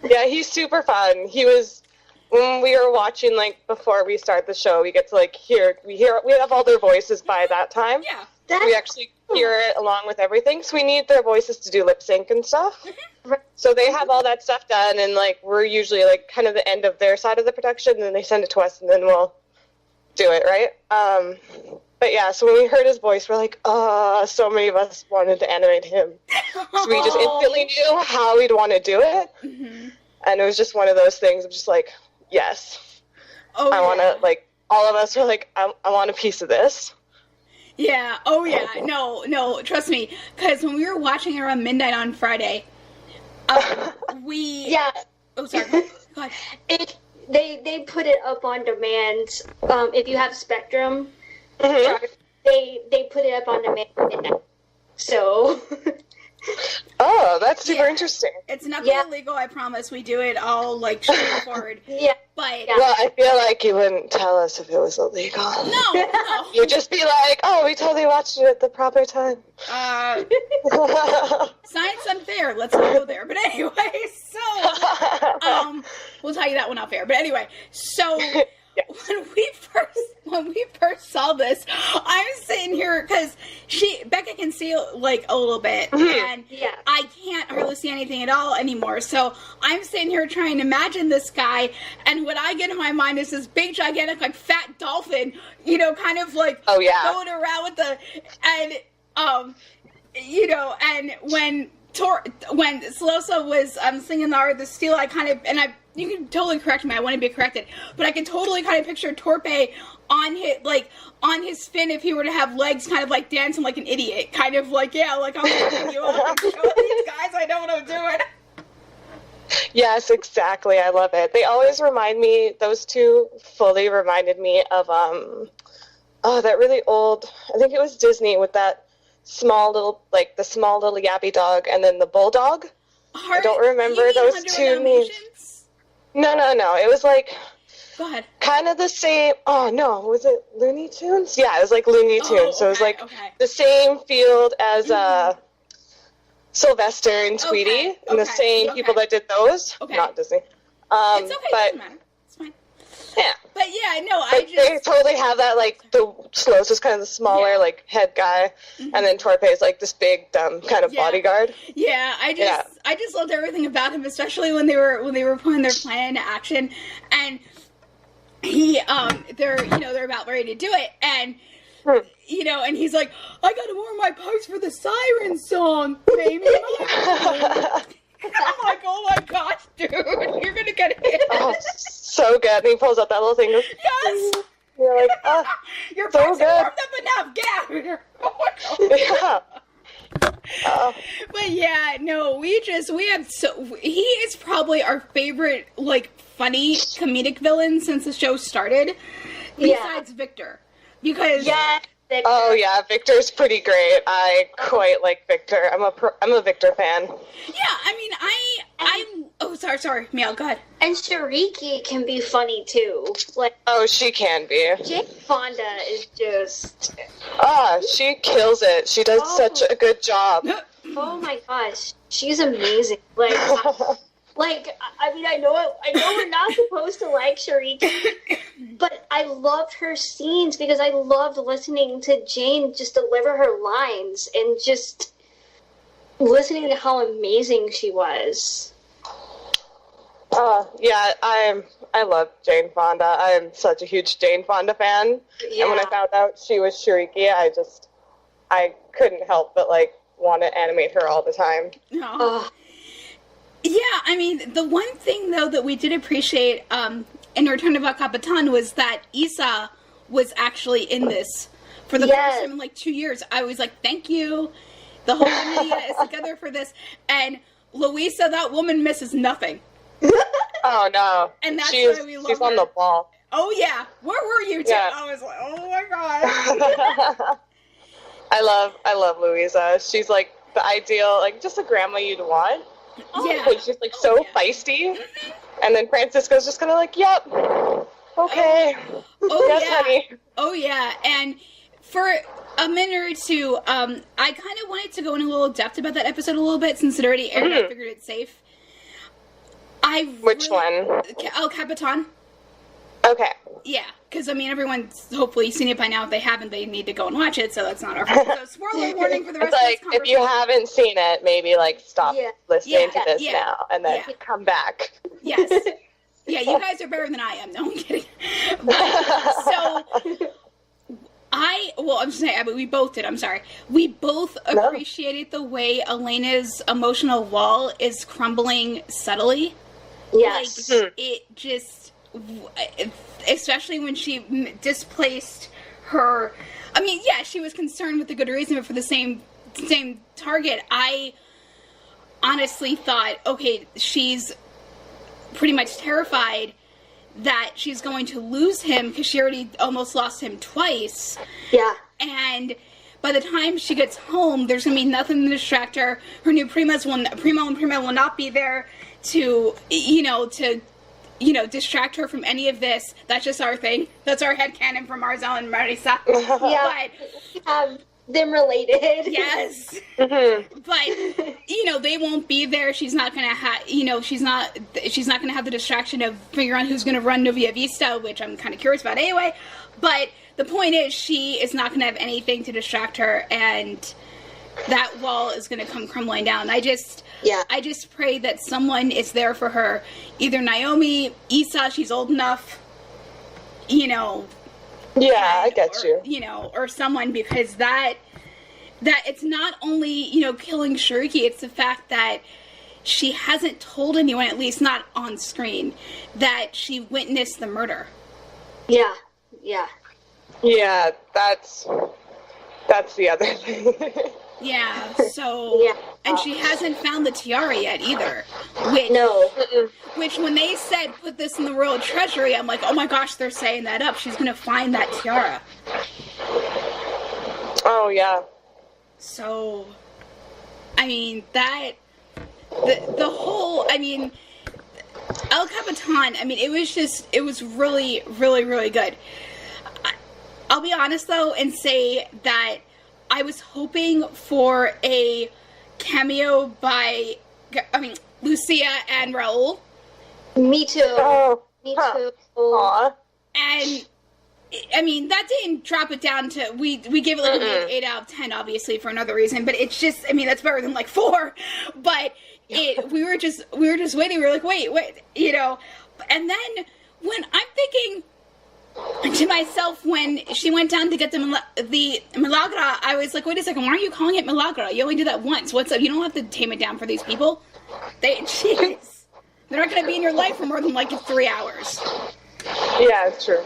Yeah, he's super fun. He was, when we were watching, like, before we start the show, we get to, like, we have all their voices by that time. Yeah. We actually hear it along with everything, so we need their voices to do lip sync and stuff. So they have all that stuff done, and, like, we're usually, like, kind of the end of their side of the production, and then they send it to us, and then we'll do it, right? But yeah, so when we heard his voice, we're like, so many of us wanted to animate him. So we just instantly knew how we'd want to do it. Mm-hmm. And it was just one of those things of just like, yes. Oh, I want to, like, all of us were like, I want a piece of this. Yeah, oh yeah, no, trust me. Because when we were watching it around midnight on Friday, we... Yeah. Oh, sorry, go ahead. They put it up on demand. If you have Spectrum... Mm-hmm. They put it up on demand at midnight. So. Oh, that's super interesting. It's nothing illegal, I promise. We do it all, like, straightforward. Yeah. But Well, I feel like you wouldn't tell us if it was illegal. no. You'd just be like, oh, we totally watched it at the proper time. Science unfair. Let's not go there. But anyway, so we'll tell you that one off air. But anyway, so when we first saw this, I'm sitting here because Becca can see like a little bit, and I can't hardly see anything at all anymore. So I'm sitting here trying to imagine this guy, and what I get in my mind is this big, gigantic, like fat dolphin, kind of like going around with and when Salosa was singing the Art of the Steel, you can totally correct me, I want to be corrected, but I can totally kind of picture Torpe on his fin if he were to have legs, kind of like dancing like an idiot, kind of like, I'm looking you up and show these guys I know what I'm doing. Yes, exactly. I love it. They always remind me, those two fully reminded me of that really old, I think it was Disney, with that small little yappy dog and then the bulldog. I don't remember those two names. No. It was like Go ahead. Kind of the same. Oh no, was it Looney Tunes? Yeah, it was like Looney Tunes. So it was like the same field as Sylvester and Tweety, and the same people that did those. Not Disney. It's okay. But it doesn't matter. It's fine. Yeah. But yeah, no, they totally have that, like, the Slows is kind of the smaller, like, head guy, and then Torpe is, like, this big, dumb kind of bodyguard. Yeah, I just loved everything about him, especially when they were putting their plan into action, and they're about ready to do it, and and he's like, I gotta warm my pipes for the siren song, baby. I'm like, oh my gosh, dude, you're gonna get hit. Oh, so good. And he pulls out that little thing. Yes. You're like, your so pipes good. are warmed up enough. Get out of here. Oh my god. Yeah. But yeah, no, he is probably our favorite, like, funny comedic villain since the show started. Besides Victor, because Victor. Oh yeah, Victor's pretty great. I quite like Victor. I'm a Victor fan. Yeah, I mean, sorry, Meow, go ahead. And Shariki can be funny too. Like, oh, she can be. Jane Fonda is just. She kills it. She does such a good job. Oh my gosh, she's amazing. Like, I mean, I know we're not supposed to like Shariki, but I loved her scenes because I loved listening to Jane just deliver her lines and just listening to how amazing she was. Yeah, I love Jane Fonda. I am such a huge Jane Fonda fan. Yeah. And when I found out she was Shariki, I couldn't help but, like, want to animate her all the time. Yeah, I mean, the one thing, though, that we did appreciate in Return of El Capitan was that Issa was actually in this for the first time in, like, 2 years. I was like, thank you. The whole media is together for this. And Luisa, that woman misses nothing. Oh, no. And that's why we love her. She's on the ball. Oh, yeah. Where were you, too? Yeah. I was like, oh, my God. I love Louisa. She's, like, the ideal, like, just a grandma you'd want. Yeah. But she's, like, so feisty. And then Francisco's just kind of like, yep, okay. Yes, honey. Oh, yeah. And for a minute or two, I kind of wanted to go in a little depth about that episode a little bit, since it already aired. I figured it's safe. Which one? El Capitan. Okay. Yeah, because, I mean, everyone's hopefully seen it by now. If they haven't, they need to go and watch it, so that's not our fault. So, spoiler warning for the rest of this conversation. If you haven't seen it, maybe, like, stop listening to this now, and then come back. Yes. Yeah, you guys are better than I am. No, I'm kidding. I'm just saying, but we both did, I'm sorry. We both appreciated the way Elena's emotional wall is crumbling subtly. Yes. Like, it just, especially when she displaced her, I mean, yeah, she was concerned with the good reason, but for the same target, I honestly thought, okay, she's pretty much terrified that she's going to lose him because she already almost lost him twice. Yeah. And by the time she gets home, there's going to be nothing to distract her. Her new Primo and Prima will not be there to distract her from any of this. That's just our thing. That's our headcanon for Marzel and Marisa. Yeah, we have them related. Yes. Mm-hmm. But, they won't be there. She's not going to have, she's not going to have the distraction of figuring out who's going to run Novia Vista, which I'm kind of curious about anyway. But the point is, she is not going to have anything to distract her, and that wall is going to come crumbling down. I just pray that someone is there for her. Either Naomi, Issa, she's old enough, Yeah, I get you. Or someone, because that it's not only, killing Shuriki, it's the fact that she hasn't told anyone, at least not on screen, that she witnessed the murder. Yeah. Yeah, that's the other thing. Yeah, so... Yeah. And she hasn't found the tiara yet, either. Which, when they said, put this in the royal treasury, I'm like, oh my gosh, they're saying that up. She's gonna find that tiara. Oh, yeah. So... I mean, that... The whole... I mean... El Capitan, I mean, it was really, really, really good. I'll be honest, though, and say that I was hoping for a cameo by, Lucia and Raul. Me too. Oh, Me huh. too. Aw. And, I mean, that didn't drop it down to, we gave it like an 8 out of 10, obviously, for another reason, but it's just, I mean, that's better than like 4, but we were just waiting, we were like, wait, and then, when I'm thinking to myself, when she went down to get the Milagra, I was like, wait a second, why aren't you calling it Milagra? You only do that once. What's up? You don't have to tame it down for these people. Jeez. They're not going to be in your life for more than like 3 hours. Yeah, it's true.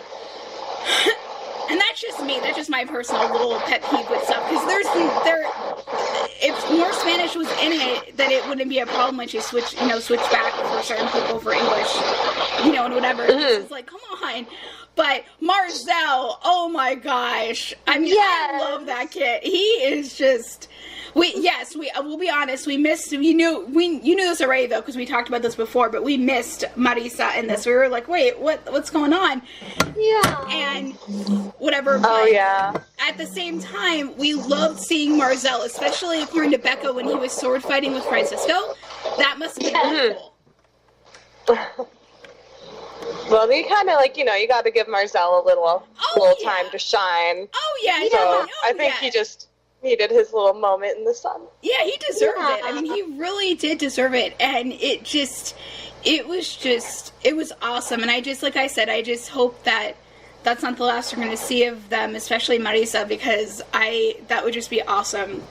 And that's just me. That's just my personal little pet peeve with stuff. Because if more Spanish was in it, then it wouldn't be a problem when she switched back for certain people for English, and whatever. It's like, come on. But Marzel, oh my gosh. I mean, I love that kid. He is just... we'll be honest, we missed... You knew this already, though, because we talked about this before, but we missed Marisa in this. We were like, wait, what's going on? Yeah. And whatever, but Oh, yeah. at the same time, we loved seeing Marzel, especially according to Becca, when he was sword fighting with Francisco. That must have been really cool. Well, you kind of you got to give Marzel a little time to shine. Oh, yeah. So I think he just needed his little moment in the sun. Yeah, he deserved it. I mean, he really did deserve it. And it was awesome. And I just, like I said, I just hope that that's not the last we're going to see of them, especially Marisa, because that would just be awesome.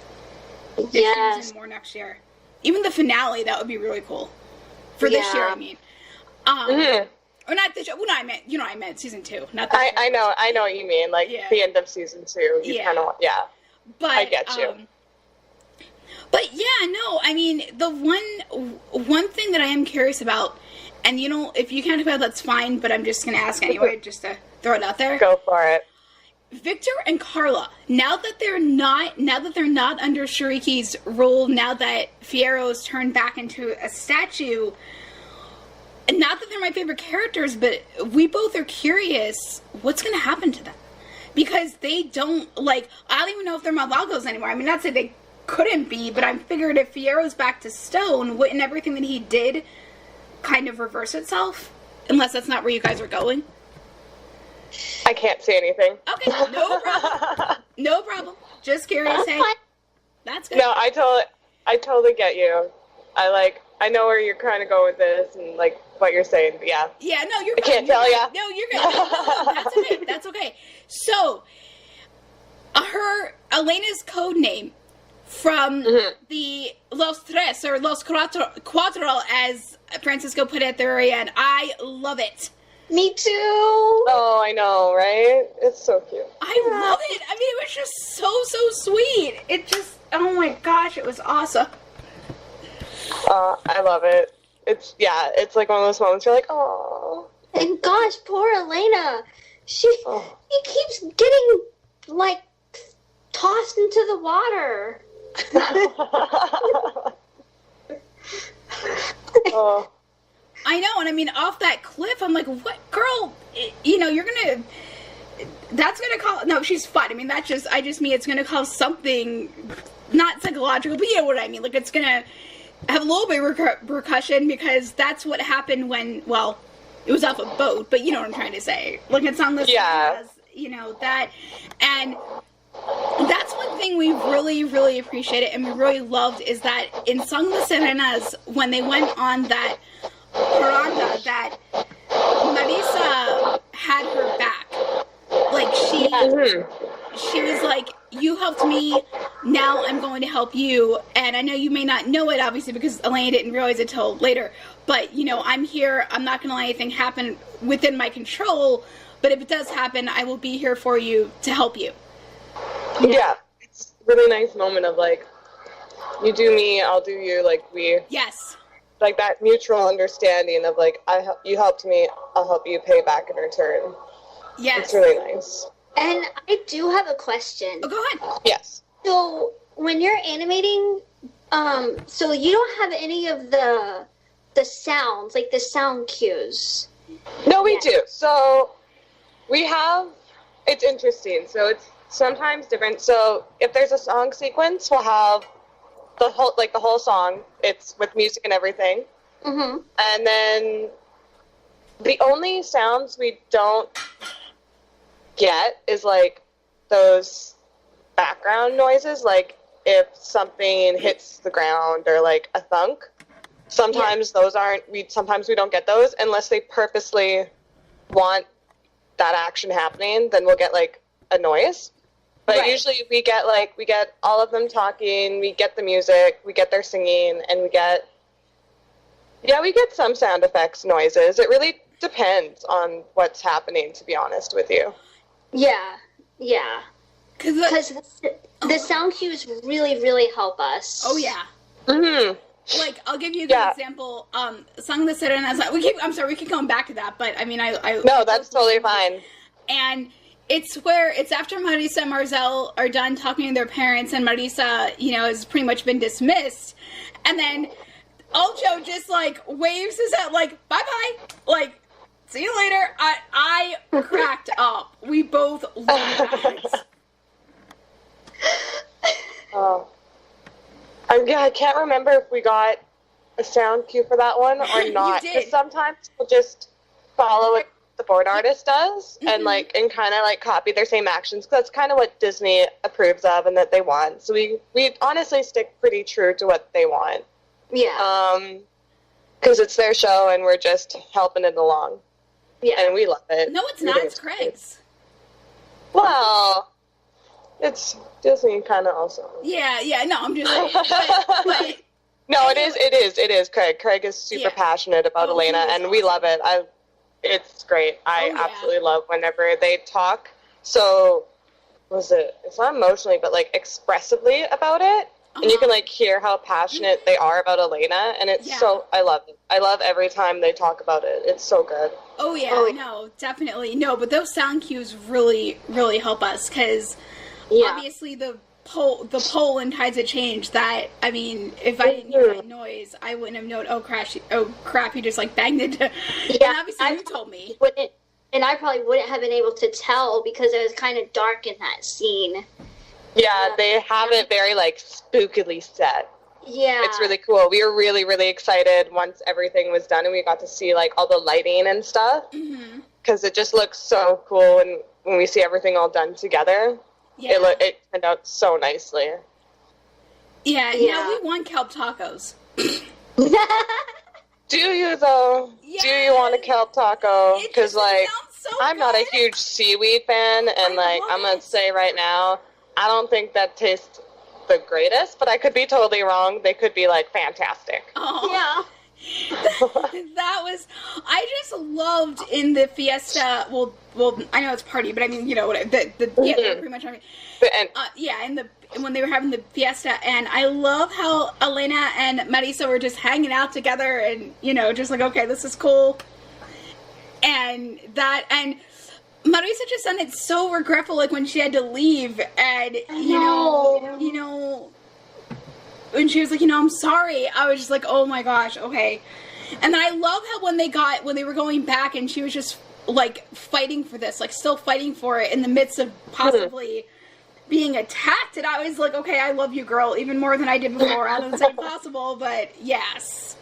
If she was in more next year. Even the finale, that would be really cool. For this year, I mean. Or not this year. Well, no, I meant season 2. Not this year. I know what you mean. The end of season 2. You kind of, But, I get you. But yeah, no, I mean, the one thing that I am curious about, and if you can't talk about it, that's fine, but I'm just going to ask anyway, just to throw it out there. Go for it. Victor and Carla, now that they're not under Shuriki's rule, now that Fierro's turned back into a statue, not that they're my favorite characters, but we both are curious what's going to happen to them. Because they don't, I don't even know if they're Malvagos anymore. I mean, not to say they couldn't be, but I figured if Fierro's back to stone, wouldn't everything that he did kind of reverse itself? Unless that's not where you guys are going. I can't say anything. Okay, no problem. No problem. Just curious, hey. That's good. No, I totally get you. I know where you're trying to go with this and what you're saying, but yeah. Yeah, no, you're I can't tell ya. No, you're good. No, that's okay. That's okay. So, Elena's code name from the Los Tres, or Los Cuatro, as Francisco put it at the very end. I love it. Me too. Oh, I know, right? It's so cute. I love it. I mean, it was just so sweet. It just, oh my gosh, it was awesome. I love it. It's one of those moments you're like, oh. And gosh, poor Elena. She keeps getting, tossed into the water. Oh. I know, and I mean, off that cliff, I'm like, what, girl, you know, that's gonna cause, no, she's fine. I mean, I just mean it's gonna cause something, not psychological, but you know what I mean, like, it's gonna have a little bit of repercussion, because that's what happened when, well, it was off a boat, but you know what I'm trying to say. Like, it's on this, you know, that, and that's one thing we really, really appreciated and we really loved, is that in Song de Sirenas, when they went on that paranda, that Marisa had her back. Like, she was like, you helped me, now I'm going to help you. And I know you may not know it, obviously, because Elena didn't realize it till later. But, you know, I'm here. I'm not going to let anything happen within my control. But if it does happen, I will be here for you to help you. Yeah. It's a really nice moment of, like, you do me, I'll do you. Like, Yes. Like, that mutual understanding of, like, you helped me, I'll help you pay back in return. Yes. It's really nice. And I do have a question. Oh, go ahead. Yes. So, when you're animating, so you don't have any of the sounds, like the sound cues? No, we do. So, we have, it's interesting. So, it's sometimes different. So, if there's a song sequence, we'll have the whole song. It's with music and everything. Mm-hmm. And then the only sounds we don't get is, like, those background noises, like if something hits the ground or, like, a thunk. Sometimes sometimes we don't get those unless they purposely want that action happening, then we'll get, like, a noise. But usually we get all of them talking, we get the music, we get their singing, and we get some sound effects noises. It really depends on what's happening, to be honest with you. Yeah. Because the sound cues really, really help us. Oh, yeah. Mm-hmm. Like, I'll give you a good example. Song de Sirenas, I'm sorry, we keep going back to that, but I mean, No, that's totally fine. And it's after Marisa and Marcel are done talking to their parents, and Marisa, you know, has pretty much been dismissed. And then Aljo just, like, waves his head, like, bye-bye. Like, see you later. I cracked up. We both loved that. Oh. I can't remember if we got a sound cue for that one or not. Because sometimes we'll just follow what the board artist does and kind of like copy their same actions. Because that's kind of what Disney approves of and that they want. So we honestly stick pretty true to what they want. Yeah. Because it's their show and we're just helping it along. Yeah. And we love it. No, it's not. It's Craig's. Well, it's Disney kind of also. Yeah, no, I'm just saying. But no, it is Craig. Craig is super passionate about Elena, and we love it. It's great. I absolutely love whenever they talk. So, it's not emotionally, but, like, expressively about it. And you can, like, hear how passionate they are about Elena, and it's I love it. I love every time they talk about it. It's so good. Oh, yeah, no, definitely. No, but those sound cues really, really help us, because obviously the pole and tides of change, that, I mean, if I didn't hear that noise, I wouldn't have known, oh crap, he just, like, banged into, and obviously you told me. And I probably wouldn't have been able to tell, because it was kind of dark in that scene. Yeah, they have it very, like, spookily set. Yeah. It's really cool. We were really, really excited once everything was done and we got to see, like, all the lighting and stuff. Because it just looks so cool, and when we see everything all done together, it turned out so nicely. Yeah, we want kelp tacos. Do you, though? Yes. Do you want a kelp taco? Because, like, I'm not a huge seaweed fan, and, like, I'm going to say right now, I don't think that tastes the greatest, but I could be totally wrong. They could be, like, fantastic. Oh. Yeah. I just loved in the fiesta, well, I know it's party, but I mean, you know, pretty much, when they were having the fiesta, and I love how Elena and Marisa were just hanging out together, and, you know, just like, okay, this is cool, and Marisa just sounded so regretful, like, when she had to leave, and, you know, when she was like, I'm sorry, I was just like, oh my gosh, okay. And then I love how when they were going back and she was just like fighting for this, like still fighting for it in the midst of possibly being attacked, and I was like, okay, I love you, girl, even more than I did before. I don't say possible, but yes.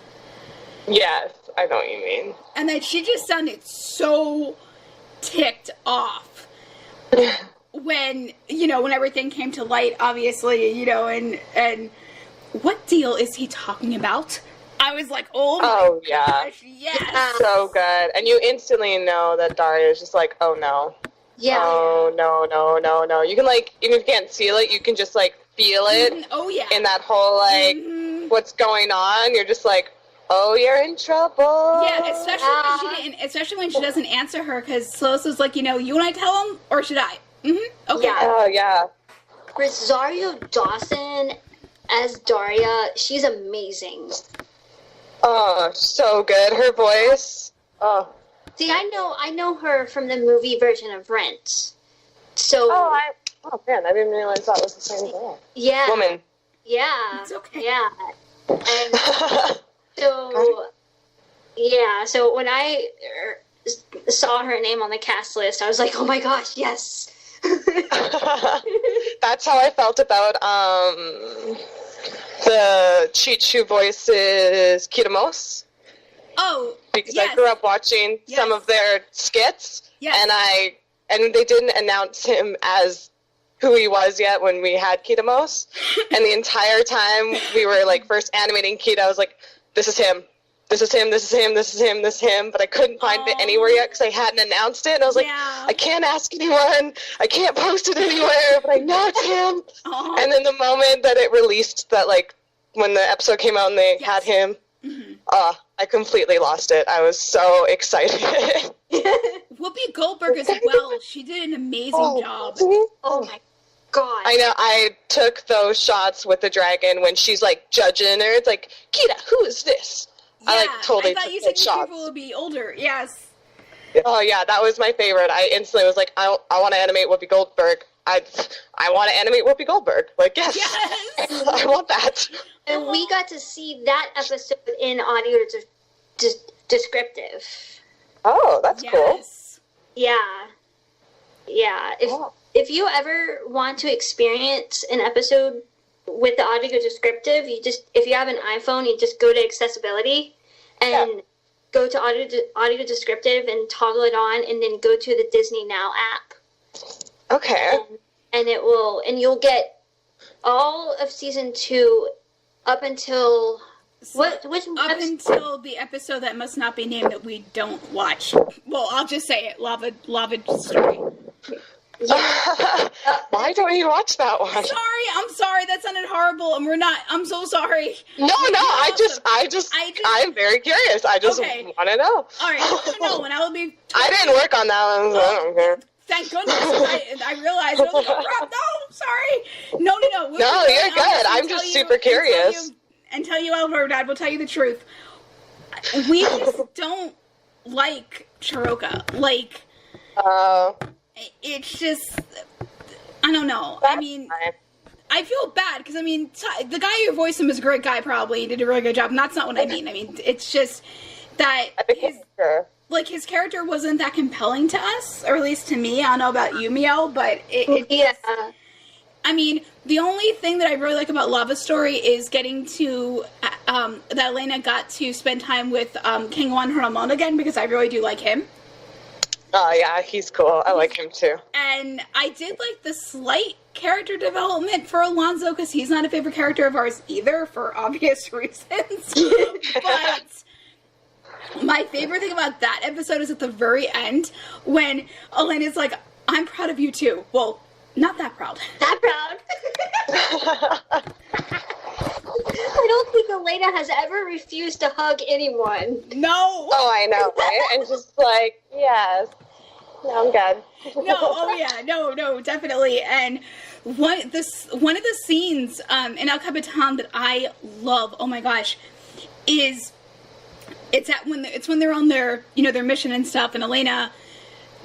Yes, I know what you mean. And then she just sounded so ticked off when, when everything came to light, obviously, and what deal is he talking about? I was like, oh my gosh, yes. So good. And you instantly know that Daria is just like, oh no. Yeah. Oh, no. You can, like, even if you can't see it, you can just, like, feel it. Oh, yeah. In that whole, like, what's going on. You're just like, oh, you're in trouble. Yeah, especially when she doesn't answer her, because Slois was like, you want I tell him, or should I? Okay. Yeah. Oh, yeah. Rosario Dawson as Daria, she's amazing. Oh, so good. Her voice. Oh. See, I know her from the movie version of Rent. So. Oh man, I didn't realize that was the same girl. Yeah. Woman. Yeah. It's okay. Yeah. And so when I saw her name on the cast list, I was like, oh my gosh, yes. That's how I felt about the Cheat Shoe voices Kitamos. Oh, because yes. I grew up watching some of their skits, and they didn't announce him as who he was yet when we had Kitamos, and the entire time we were like first animating Kita, I was like, this is him, this is him, this is him, this is him, this is him, but I couldn't find it anywhere yet because I hadn't announced it, and I was like, I can't ask anyone, I can't post it anywhere, but I know it's him. And then the moment that it released, that like when the episode came out and they had him, I completely lost it. I was so excited. Whoopi Goldberg as well. She did an amazing job. Oh my god. I know. I took those shots with the dragon when she's like judging her. It's like, Kita, who is this? Yeah, I like totally I thought took you said those shots. people would be older. Yes. Oh yeah, that was my favorite. I instantly was like, I want to animate Whoopi Goldberg. I want to animate Whoopi Goldberg. Like, yes. I want that. And we got to see that episode in audio descriptive. Oh, that's cool. Yeah. Yeah. If you ever want to experience an episode with the audio descriptive, if you have an iPhone, you just go to accessibility and go to audio descriptive and toggle it on, and then go to the Disney Now app. Okay. And you'll get all of season 2 up until until the episode that must not be named that we don't watch. Well, I'll just say it, Lava Story. Why don't you watch that one? I'm sorry, that sounded horrible, and I'm so sorry. No, I'm very curious. I just want to know. Alright, no, and I will be... I didn't work on that one, so I don't care. Thank goodness. I realized, I was like, oh crap, no, sorry. No. No, you're good. I'm just super curious. And tell you, Albert, Dad, we'll tell you the truth. We just don't like Chiroka. Like, it's just, I don't know. I mean, I feel bad, because, I mean, the guy who voiced him is a great guy, probably. He did a really good job, and that's not what I mean. I mean, it's just that his character wasn't that compelling to us, or at least to me. I don't know about you, Mio, but I mean, the only thing that I really like about Lava Story is getting to, that Elena got to spend time with King Juan Ramon again, because I really do like him. Oh, yeah, he's cool. I like him, too. And I did like the slight character development for Alonzo, because he's not a favorite character of ours either, for obvious reasons. But my favorite thing about that episode is at the very end, when Elena's like, I'm proud of you, too. Well, not that proud. That proud. I don't think Elena has ever refused to hug anyone. No. Oh, I know, right? And just like, yes. No, I'm good. No, definitely. And one of the scenes in El Capitan that I love, oh my gosh, is it's when they're on their their mission and stuff, and Elena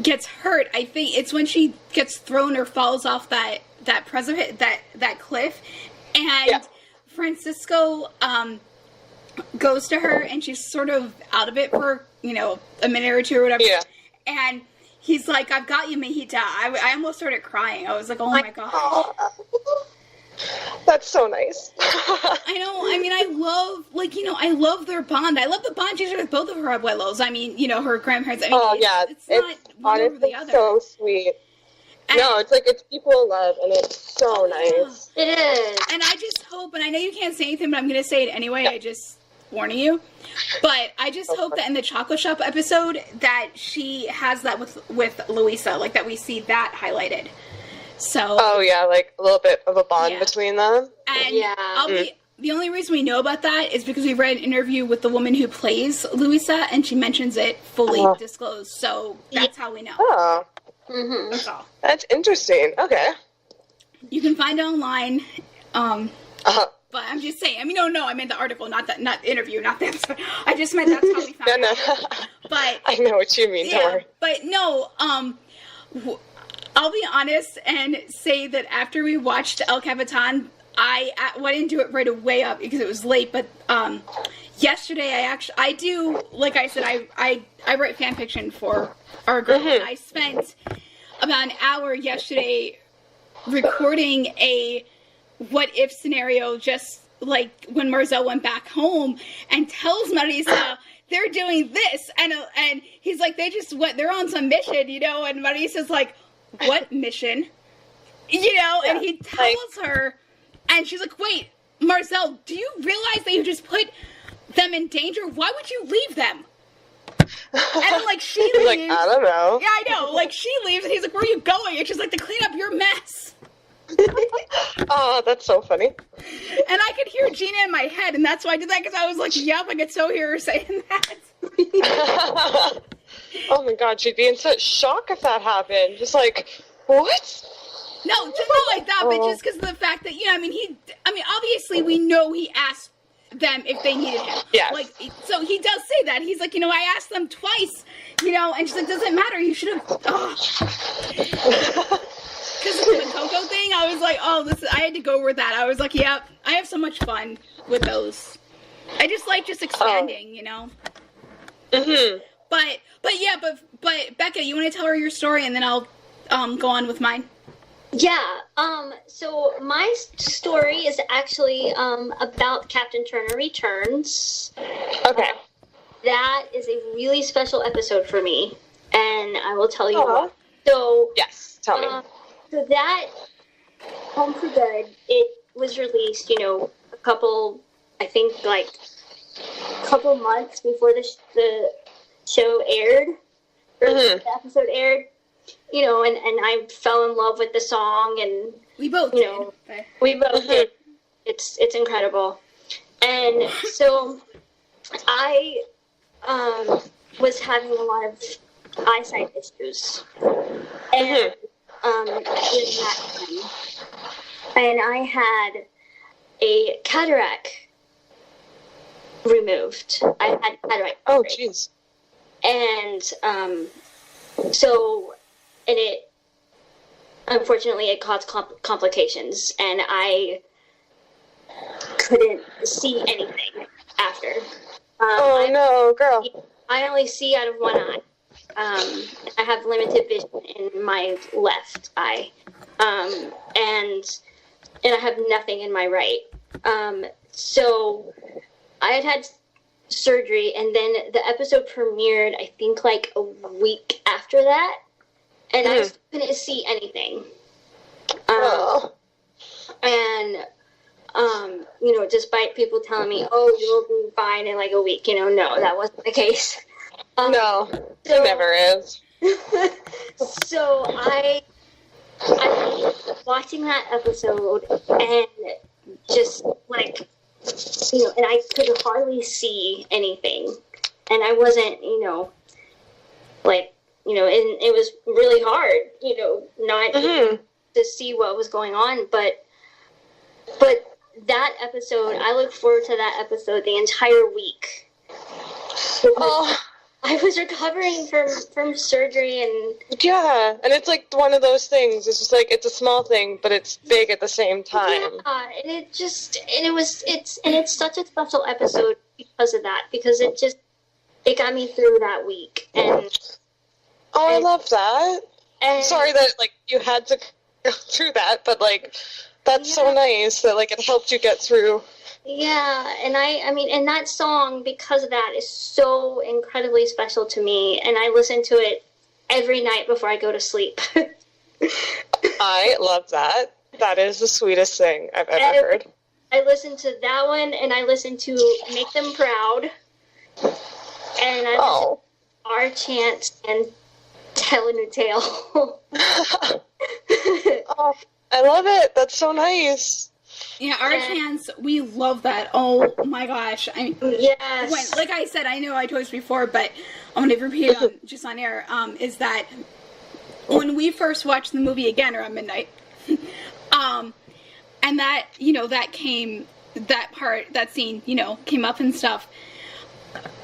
gets hurt. I think it's when she gets thrown or falls off that precipice, that cliff, and Francisco goes to her, and she's sort of out of it for, a minute or two or whatever. Yeah. And he's like, I've got you, Mahita. I almost started crying. I was like, oh my gosh. That's so nice. I know. I mean, I love their bond. I love the bond she's with both of her abuelos. I mean, her grandparents. I mean, it's not one over the other. So sweet. No, it's people love, and it's so nice. It is. And I just hope, and I know you can't say anything, but I'm going to say it anyway. Yeah. I just warning you. But I just hope that in the Chocolate Shop episode that she has that with Louisa, like that we see that highlighted. So. Oh yeah, like a little bit of a bond between them. And the only reason we know about that is because we read an interview with the woman who plays Louisa, and she mentions it fully disclosed. So that's how we know. Oh. Mm-hmm. That's all. That's interesting. Okay. You can find it online. But I'm just saying. I mean, no, I meant the article, not the interview, not that. I just meant that's how we found it. But I know what you mean. Don't worry. But no. I'll be honest and say that after we watched El Capitan, I went into it right away up because it was late. But yesterday, I do, like I said, I write fan fiction for our group. Mm-hmm. And I spent about an hour yesterday recording a what if scenario, just like when Marcel went back home and tells Marisa they're doing this, and he's like, they're on some mission, and Marisa's like, what mission? And he tells her, and she's like, wait, Marcel, do you realize that you just put them in danger? Why would you leave them? And like she leaves. Like, I don't know. Yeah, I know. Like she leaves, and he's like, where are you going? And she's like, to clean up your mess. Oh, that's so funny. And I could hear Gina in my head, and that's why I did that, because I was like, yep, I could so hear her saying that. Oh my god, she'd be in such shock if that happened. Just like, what? No, just not like that, but just because of the fact that, obviously we know he asked them if they needed him. Yes. Like, so he does say that. He's like, I asked them twice, and she's like, doesn't matter, you should have, Because of the Coco thing, I was like, I had to go over that. I was like, yep, I have so much fun with those. I just like expanding, Mm-hmm. But Becca, you want to tell her your story, and then I'll go on with mine? Yeah. So my story is actually about Captain Turner Returns. Okay. That is a really special episode for me, and I will tell you why. So yes, tell me. So that Home for Good, it was released, a couple months before the show aired, or the episode aired, and I fell in love with the song, and we both did. We both did. It's incredible. And so I was having a lot of eyesight issues, and during that time, and I had a cataract removed. I had cataract. Oh, jeez. And unfortunately, it caused complications, and I couldn't see anything after. No, girl. I only see out of one eye. I have limited vision in my left eye, and I have nothing in my right. So I had surgery, and then the episode premiered, I think, like a week after that, and I couldn't see anything. Despite people telling me, "Oh, you'll be fine in like a week," no, that wasn't the case. No, it never is. So I was watching that episode, and just like, and I could hardly see anything, and I wasn't, and it was really hard, not to see what was going on, but that episode, I look forward to that episode the entire week. I was recovering from surgery, and Yeah, and it's like one of those things. It's just like it's a small thing, but it's big at the same time. yeah, and it's such a special episode because of that, because it got me through that week, and I love that. and Sorry that like you had to go through that, but like that's so nice that like it helped you get through. yeah, and I mean, and that song, because of that, is so incredibly special to me, and I listen to it every night before I go to sleep. I love that. That is the sweetest thing I've ever heard. I listen to that one, and I listen to Make Them Proud, and I listen to Our Chance and Tell a New Tale. Oh, I love it. That's so nice. Yeah, Our Chance, we love that. Oh my gosh. I mean, Yes. like I said, I know I told you before, but I'm going to repeat it just on air, is that when we first watched the movie again around midnight, and that, that scene, came up and stuff,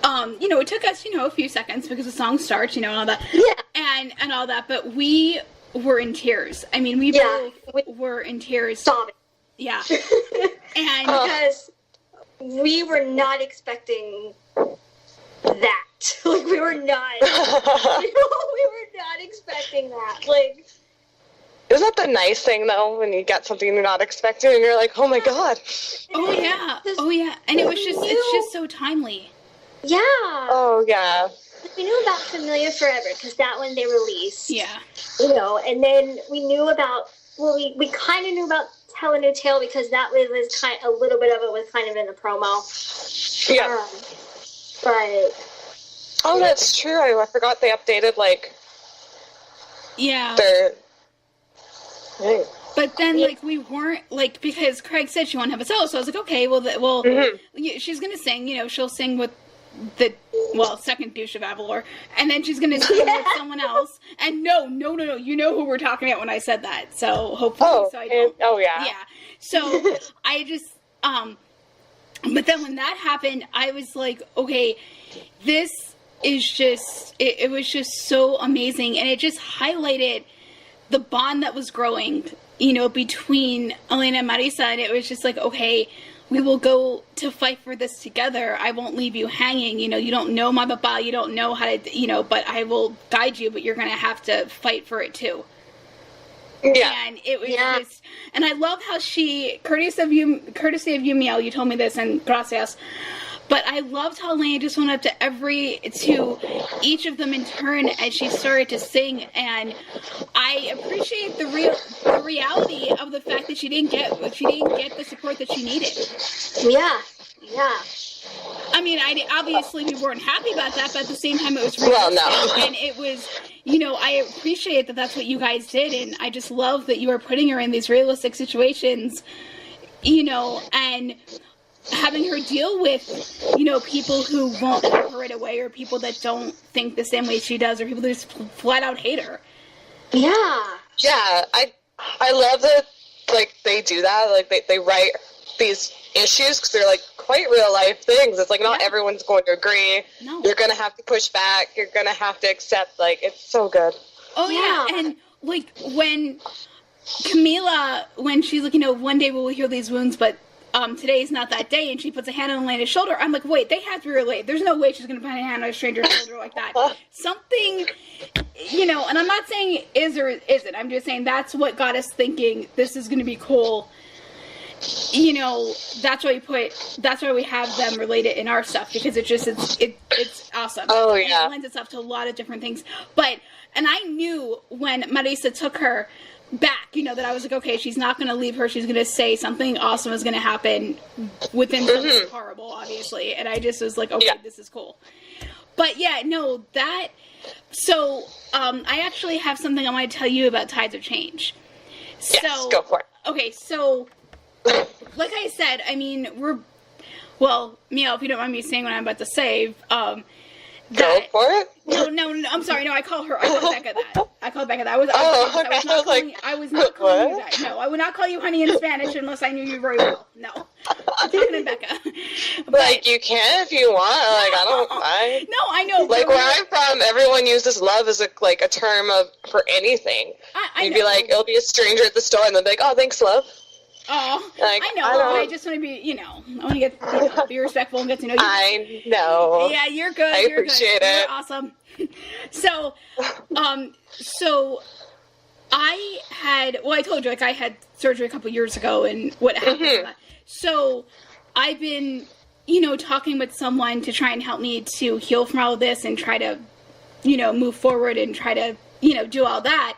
it took us, a few seconds because the song starts, and all that. Yeah. And all that, but we were in tears. I mean, we both were in tears. Sobbing. Yeah. And because we were not expecting that. Like, we were not. we were not expecting that. Like, isn't that the nice thing though, when you get something you're not expecting and you're like, oh my god. Oh yeah. And it's just so timely. Yeah. Oh yeah. We knew about Familiar Forever because that one they released. Yeah. And then we knew about, we kind of knew about Tell a New Tale because that was kind a little bit of it was kind of in the promo. Yeah. But. Oh, that's true. I forgot they updated Yeah. their. But then, we weren't, because Craig said she wanted to have a solo, so I was like, okay, she's going to sing, she'll sing with the, second douche of Avalor, and then she's going to sing with someone else, and no, you know who we're talking about when I said that, so hopefully, yeah. Yeah, so, I just, but then when that happened, I was like, okay, this is just, it was just so amazing, and it just highlighted the bond that was growing, between Elena and Marisa, and it was just like, okay, we will go to fight for this together. I won't leave you hanging. You don't know my papa, you don't know how to, but I will guide you, but you're going to have to fight for it too. Yeah. And it was just, and I love how she, courtesy of you, Miel, you told me this, and gracias, but I loved how Elena just went up to each of them in turn as she started to sing, and I appreciate the reality of the fact that she didn't get the support that she needed. Yeah. I mean, obviously we weren't happy about that, but at the same time it was realistic, well, no. and it was, I appreciate that that's what you guys did, and I just love that you were putting her in these realistic situations, and having her deal with, people who won't help her right away, or people that don't think the same way she does, or people that just flat out hate her. Yeah. Yeah, I love that, they do that, they write these issues, because they're, quite real-life things. It's, not everyone's going to agree. No. You're going to have to push back. You're going to have to accept, it's so good. Oh, yeah, and, when Camila, when she's like, one day we'll heal these wounds, but today's not that day, and she puts a hand on Elena's shoulder, I'm like, wait, they have to be related. There's no way she's going to put a hand on a stranger's shoulder like that. Something, and I'm not saying is or isn't. I'm just saying that's what got us thinking this is going to be cool. That's why we have them related in our stuff, because it's awesome. Oh, yeah. And it lends itself to a lot of different things. And I knew when Marisa took her back, that I was like, okay, she's not going to leave her. She's going to say something awesome is going to happen within something horrible, obviously. And I just was like, okay, this is cool. But yeah, no, so, I actually have something I want to tell you about Tides of Change. Yes, go for it. Okay, so, like I said, I mean, Miel, if you don't mind me saying what I'm about to say, go for it? No, I'm sorry, no, I call Becca that. I was not calling you that. No, I would not call you honey in Spanish unless I knew you very well. No. I'm talking to Becca. You can if you want. I don't No, I know. Like, where I'm from, everyone uses love as a term for anything. You'd be like, it'll be a stranger at the store, and they'll be like, oh, thanks, love. Oh, like, I know. I just want to be, I want to be respectful and get to know you. I know. Yeah, you're good. I appreciate it. You're awesome. So I told you, I had surgery a couple years ago, and what happened to that. So I've been, talking with someone to try and help me to heal from all of this and try to, move forward and try to, do all that.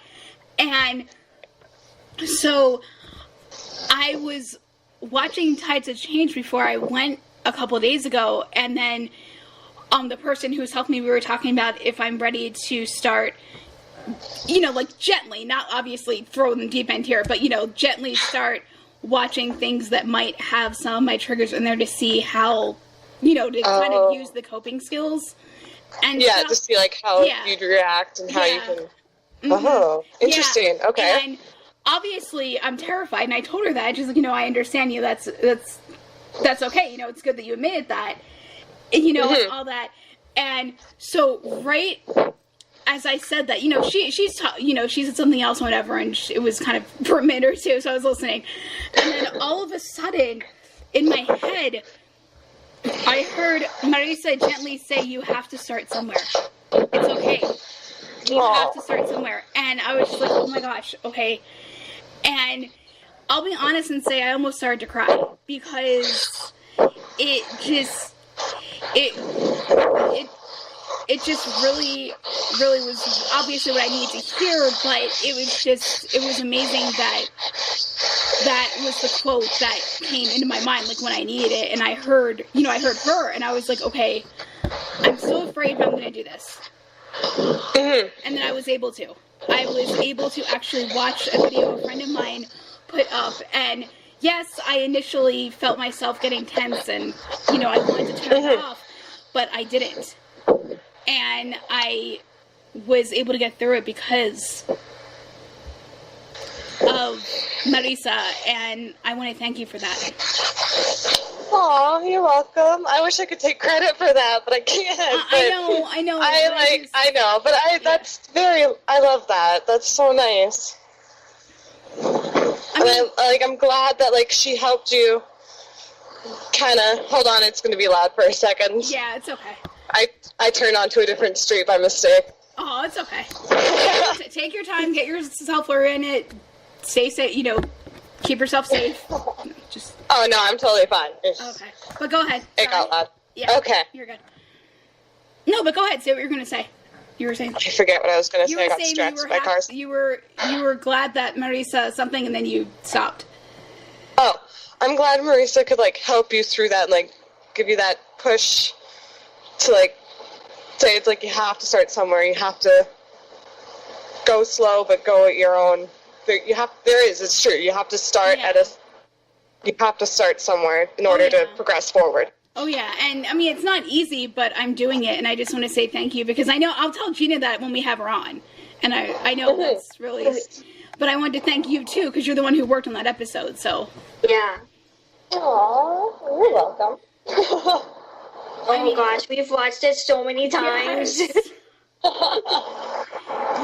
And so I was watching Tides of Change before I went a couple of days ago, and then the person who's helped me, we were talking about if I'm ready to start, gently, not obviously throw in the deep end here, but, gently start watching things that might have some of my triggers in there to see how, to kind of use the coping skills. And to see, how you'd react and how you can... Oh, interesting. Yeah. Okay. And obviously, I'm terrified, and I told her that. She's like, I understand you. That's okay. It's good that you admitted that. And, and all that. And so, right as I said that, she said something else, or whatever, and it was kind of for a minute or two, so I was listening. And then all of a sudden, in my head, I heard Marisa gently say, "You have to start somewhere. It's okay. You have to start somewhere." And I was just like, oh my gosh, okay. And I'll be honest and say I almost started to cry, because it just really, really was obviously what I needed to hear, but it was amazing that was the quote that came into my mind, when I needed it, and I heard her, and I was like, okay, I'm so afraid, but I'm going to do this. And then I was able to. I was able to actually watch a video a friend of mine put up, and yes, I initially felt myself getting tense, and, I wanted to turn it off, but I didn't. And I was able to get through it because of Marisa, and I want to thank you for that. Aw, you're welcome. I wish I could take credit for that, but I can't. I know. I know, but I love that. That's so nice. I'm glad that, she helped you kind of, hold on, it's going to be loud for a second. Yeah, it's okay. I turned onto a different street by mistake. Oh, it's okay. Take your time, get yourself in it, stay safe, keep yourself safe. Oh, no, I'm totally fine. Okay, but go ahead. It got loud. Yeah. Okay. You're good. No, but go ahead, say what you're going to say. You were saying... I forget what I was going to say. I got distracted by cars. You were glad that Marisa something, and then you stopped. Oh, I'm glad Marisa could, help you through that and, give you that push to, say it's you have to start somewhere. You have to go slow, but go at your own. It's true. You have to start you have to start somewhere in order to progress forward. Oh, yeah. And, it's not easy, but I'm doing it, and I just want to say thank you, because I know I'll tell Gina that when we have her on, and I know that's really... But I wanted to thank you, too, because you're the one who worked on that episode, so... Yeah. Aww, you're welcome. Oh gosh, we've watched it so many times. Yes.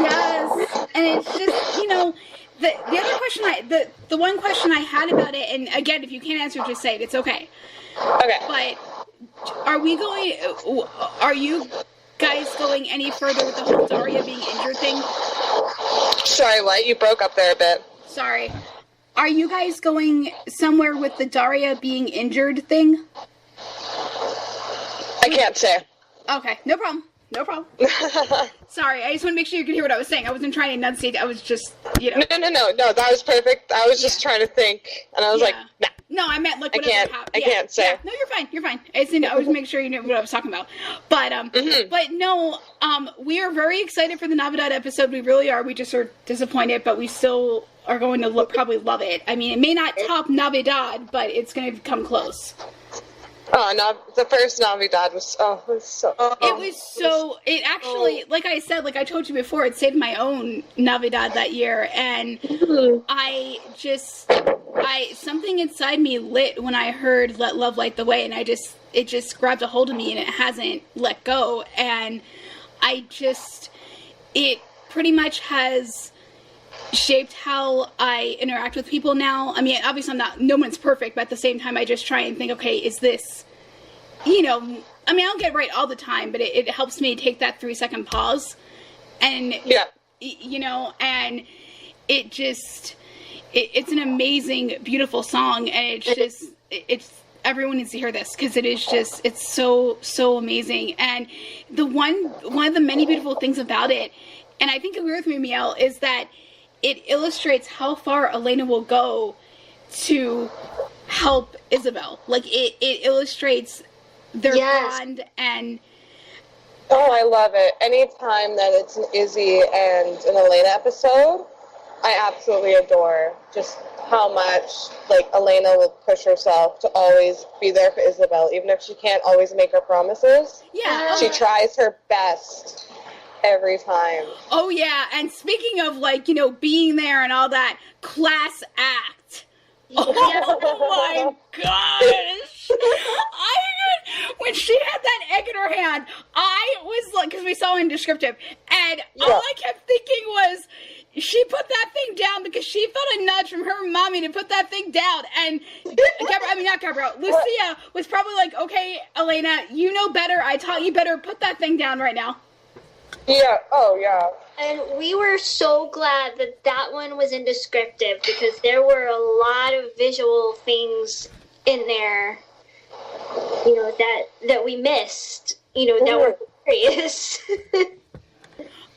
Yes. And it's just, the other question the one question I had about it, and again, if you can't answer, just say it. It's okay. Okay. But are you guys going any further with the whole Daria being injured thing? Sorry, what? You broke up there a bit. Sorry. Are you guys going somewhere with the Daria being injured thing? I can't say. Okay, no problem. No problem. Sorry, I just want to make sure you could hear what I was saying. I wasn't trying to enunciate. I was just, No, that was perfect. I was just trying to think, and I was like, nah. No, I meant whatever happened. I can't say. Yeah. No, you're fine. You're fine. I was making sure you knew what I was talking about. But but no, we are very excited for the Navidad episode. We really are. We just are disappointed, but we still are going to probably love it. It may not top Navidad, but it's going to come close. Oh, no, the first Navidad was so. It was so. It actually, like I said, like I told you before, it saved my own Navidad that year, and I something inside me lit when I heard "Let Love Light the Way," and it just grabbed a hold of me, and it hasn't let go, and it pretty much has shaped how I interact with people now. I mean, obviously no one's perfect, but at the same time I just try and think, okay, is this, I mean, I don't get it right all the time, but it helps me take that 3-second pause, and, and it's an amazing, beautiful song, and it's everyone needs to hear this, because it's so amazing, and one of the many beautiful things about it, and I think you agree with me, Miel, is that it illustrates how far Elena will go to help Isabel. Like, it illustrates their bond, and... Oh, I love it. Anytime that it's an Izzy and an Elena episode, I absolutely adore just how much, like, Elena will push herself to always be there for Isabel, even if she can't always make her promises. Yeah. She tries her best every time. Oh, yeah, and speaking of, like, being there and all that, class act. Oh, my gosh. When she had that egg in her hand, I was like, because we saw in descriptive, and all I kept thinking was, she put that thing down because she felt a nudge from her mommy to put that thing down, and Lucia was probably like, okay, Elena, you know better, I taught you better, put that thing down right now. Yeah, oh yeah. And we were so glad that one was in descriptive, because there were a lot of visual things in there, that we missed, that were hilarious.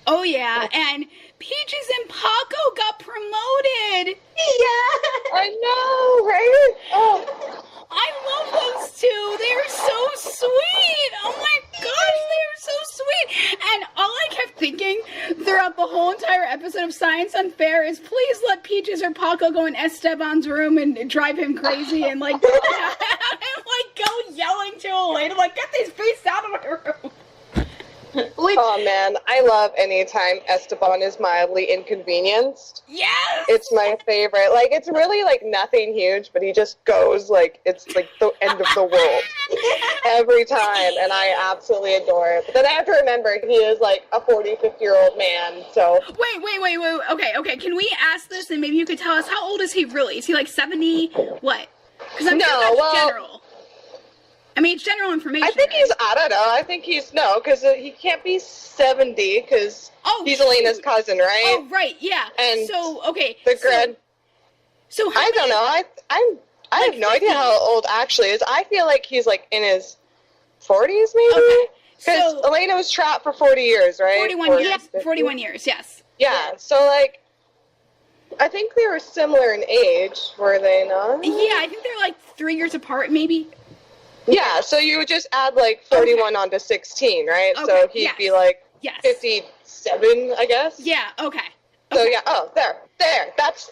Oh yeah, and Peaches and Paco got promoted. Yeah. I know, right? Oh. I love those two. They are so sweet. Oh my gosh, they are so sweet. And all I kept thinking throughout the whole entire episode of Science Unfair is, please let Peaches or Paco go in Esteban's room and drive him crazy and like go yelling to Elena, like, get these beasts out of my room. Oh man, I love any time Esteban is mildly inconvenienced. Yes! It's my favorite. Like, it's really like nothing huge, but he just goes like it's like the end of the world every time, and I absolutely adore it. But then I have to remember he is like a 40, 50-year-old man, so... Wait. Okay, can we ask this, and maybe you could tell us, how old is he really? Is he like 70? What? Because I'm sure that's general. I mean, it's general information. I think I don't know. I think because he can't be 70, because he's Elena's cousin, right? Oh, right, yeah. And so, okay. So I don't know. I have no idea how old actually is. I feel like he's like in his 40s, maybe? Okay. Because Elena was trapped for 40 years, right? 41 years. 41 years, yes. Yeah, so like, I think they were similar in age, were they not? Yeah, I think they're like 3 years apart, maybe. Yeah, so you would just add like 41 onto 16, right? Okay, So he'd be like 57, I guess. Yeah, okay. So yeah, there, that's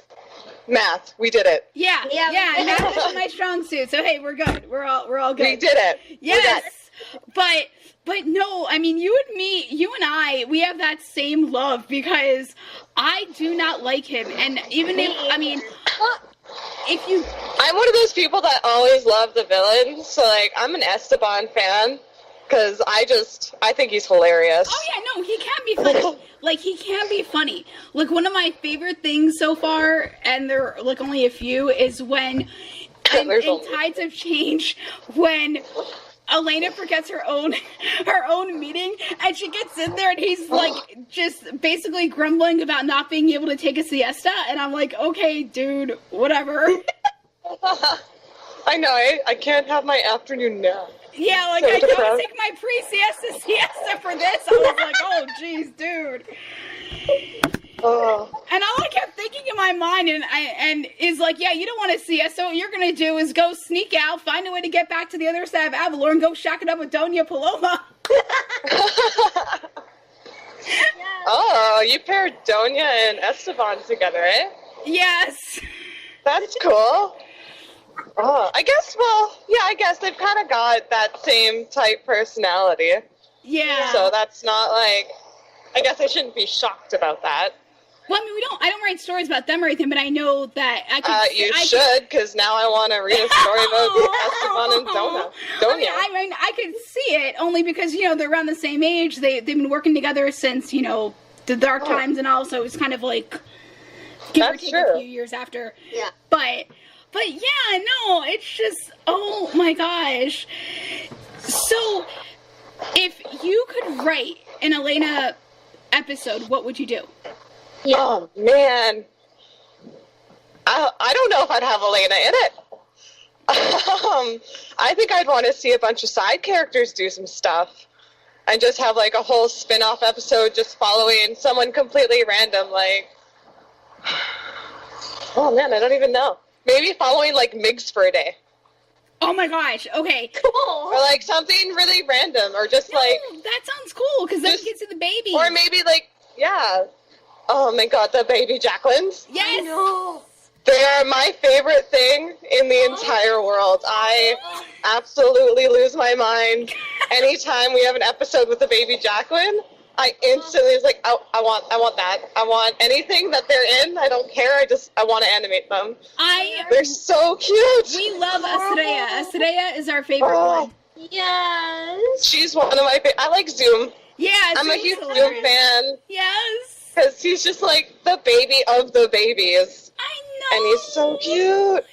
math. We did it. Yeah, math is my strong suit. So hey, we're good. We're all good. We did it. Yes, but no, I mean, you and I, we have that same love, because I do not like him, and even I'm one of those people that always love the villains, so like I'm an Esteban fan, because I think he's hilarious. Oh yeah, no, he can be funny. Like, he can be funny. Like, one of my favorite things so far, and there are like only a few, is when in Tides of Change, when Elena forgets her own meeting, and she gets in there, and he's like just basically grumbling about not being able to take a siesta, and I'm like, okay, dude, whatever. I know, I can't have my afternoon nap. Yeah, like, I don't take my siesta for this. I was like, oh, jeez, dude. And all I kept thinking in my mind and is like, yeah, you don't want to see us, so what you're going to do is go sneak out, find a way to get back to the other side of Avalor, and go shack it up with Doña Paloma. Oh, you paired Doña and Esteban together, eh? Yes. That's cool. Oh, I guess they've kind of got that same type personality. Yeah. So that's not like, I guess I shouldn't be shocked about that. Well, I mean, I don't write stories about them or anything, but I know that I could. You should, because now I want to read a story about Esteban and Donia. I mean, I could see it only because, you know, they're around the same age. They've been working together since, you know, the dark times and all, so it's kind of like give or take a few years after. Yeah. But yeah, no, it's just, oh my gosh. So, if you could write an Elena episode, what would you do? Yeah. Oh, man. I don't know if I'd have Elena in it. I think I'd want to see a bunch of side characters do some stuff. And just have, like, a whole spin-off episode just following someone completely random, like... Oh, man, I don't even know. Maybe following, like, Migs for a day. Oh my gosh, okay. Cool. Or, like, something really random. Or just, like... That sounds cool, because then you get to the baby. Or maybe, like, yeah. Oh, my God, the baby Jacquelines. Yes! No. They are my favorite thing in the entire world. I absolutely lose my mind. Anytime we have an episode with a baby Jacqueline, I instantly is like, I want that. I want anything that they're in. I don't care. I want to animate them. They're so cute. We love Estrella. Estrella is our favorite one. Yes. She's one of my favorite. I like Zoom. Yeah, I'm a huge Zoom fan. Yes. Because he's just like the baby of the babies. I know. And he's so cute.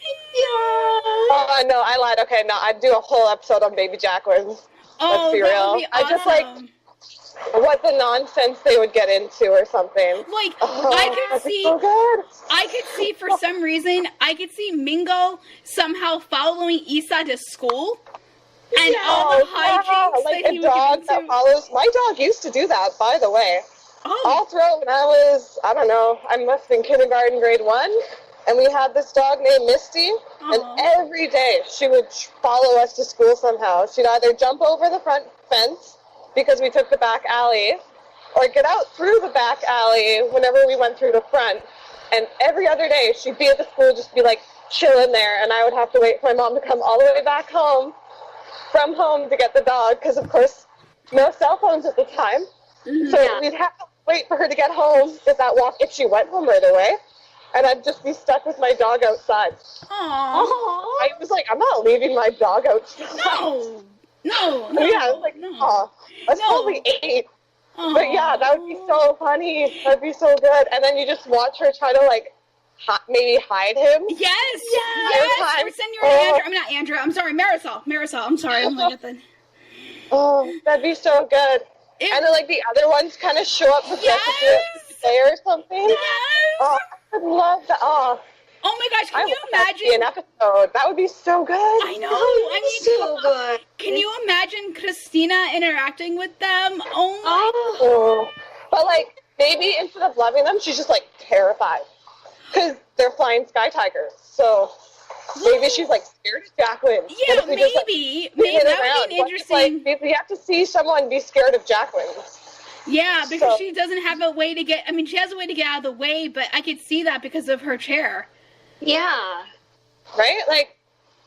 Oh, no, I lied. Okay, no, I'd do a whole episode on baby Jacquelines. Let's be real. Would be I just like what the nonsense they would get into or something. Like, I could see for some reason, I could see Mingo somehow following Isa to school. And all the hijinks like that he a would get dog into. that follows. My dog used to do that, by the way. Oh. All throughout when I was, I don't know, I must have been kindergarten, grade 1, and we had this dog named Misty, and every day she would follow us to school somehow. She'd either jump over the front fence because we took the back alley, or get out through the back alley whenever we went through the front. And every other day she'd be at the school, just be like chilling there, and I would have to wait for my mom to come all the way back home from home to get the dog, because of course no cell phones at the time. So we'd have to wait for her to get home if she went home right away, and I'd just be stuck with my dog outside. Aww. I was like, I'm not leaving my dog outside. No. Yeah, I was like, I was probably 8. But yeah, that would be so funny. That'd be so good. And then you just watch her try to like maybe hide him. Yes. Time. Or send your Andrew. I'm not Andrew. I'm sorry, Marisol. I'm sorry. I'm like at the... Oh, that'd be so good. And then like the other ones kind of show up with say or something. Yes. Oh, I would love that. Oh my gosh, can you That would be an imagine? episode. That would be so good. I know. I mean, So good. can you imagine Christina interacting with them? Oh my. But like maybe instead of loving them, she's just like terrified because they're flying sky tigers. So maybe she's like scared of Jacqueline. Yeah, maybe. Maybe that would be interesting. Like, maybe you have to see someone be scared of Jacqueline's. Yeah, because she doesn't have a way to get. I mean, she has a way to get out of the way, but I could see that because of her chair. Yeah. Right? Like,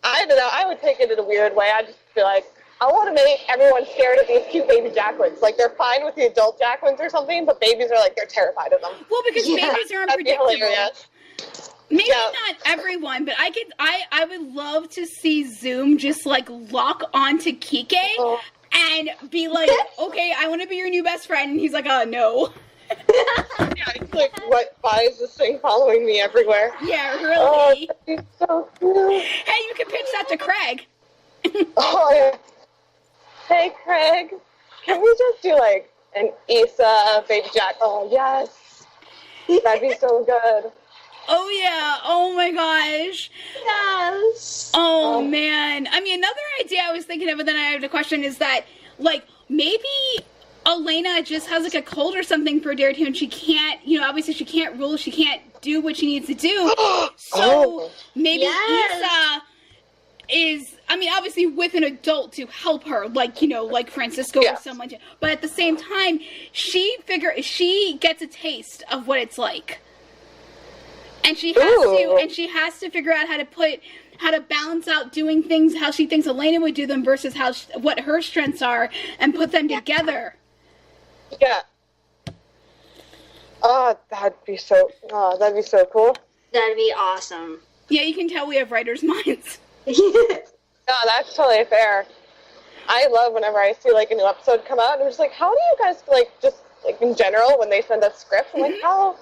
I don't know. I would take it in a weird way. I'd just be like, I want to make everyone scared of these cute baby Jacquelines. Like, they're fine with the adult Jacquelines or something, but babies are like, they're terrified of them. Well, because babies are That'd be unpredictable. hilarious. Maybe not everyone, but I would love to see Zoom just like lock onto Kike and be like, okay, I want to be your new best friend. And he's like, oh, no. Yeah, it's like, why is this thing following me everywhere? Yeah, Oh, really. that'd be so cute. Hey, you can pitch that to Craig. Oh, yeah. Hey, Craig, can we just do like an Issa, Baby Jack? Oh, yes. That'd be so good. Oh, yeah. Oh, my gosh. Yes. Oh, man. I mean, another idea I was thinking of, and then I have a question, is that, like, maybe Elena just has, like, a cold or something for a day or two, and she can't, obviously she can't rule, she can't do what she needs to do. So, maybe Issa is, I mean, obviously with an adult to help her, like, like Francisco or someone. But at the same time, she gets a taste of what it's like. And she has to figure out how how to balance out doing things how she thinks Elena would do them versus what her strengths are, and put them together. Yeah. Oh, that'd be so cool. That'd be awesome. Yeah, you can tell we have writers' minds. No, that's totally fair. I love whenever I see like a new episode come out, and I'm just like, how do you guys like just like in general when they send us scripts? I'm like, how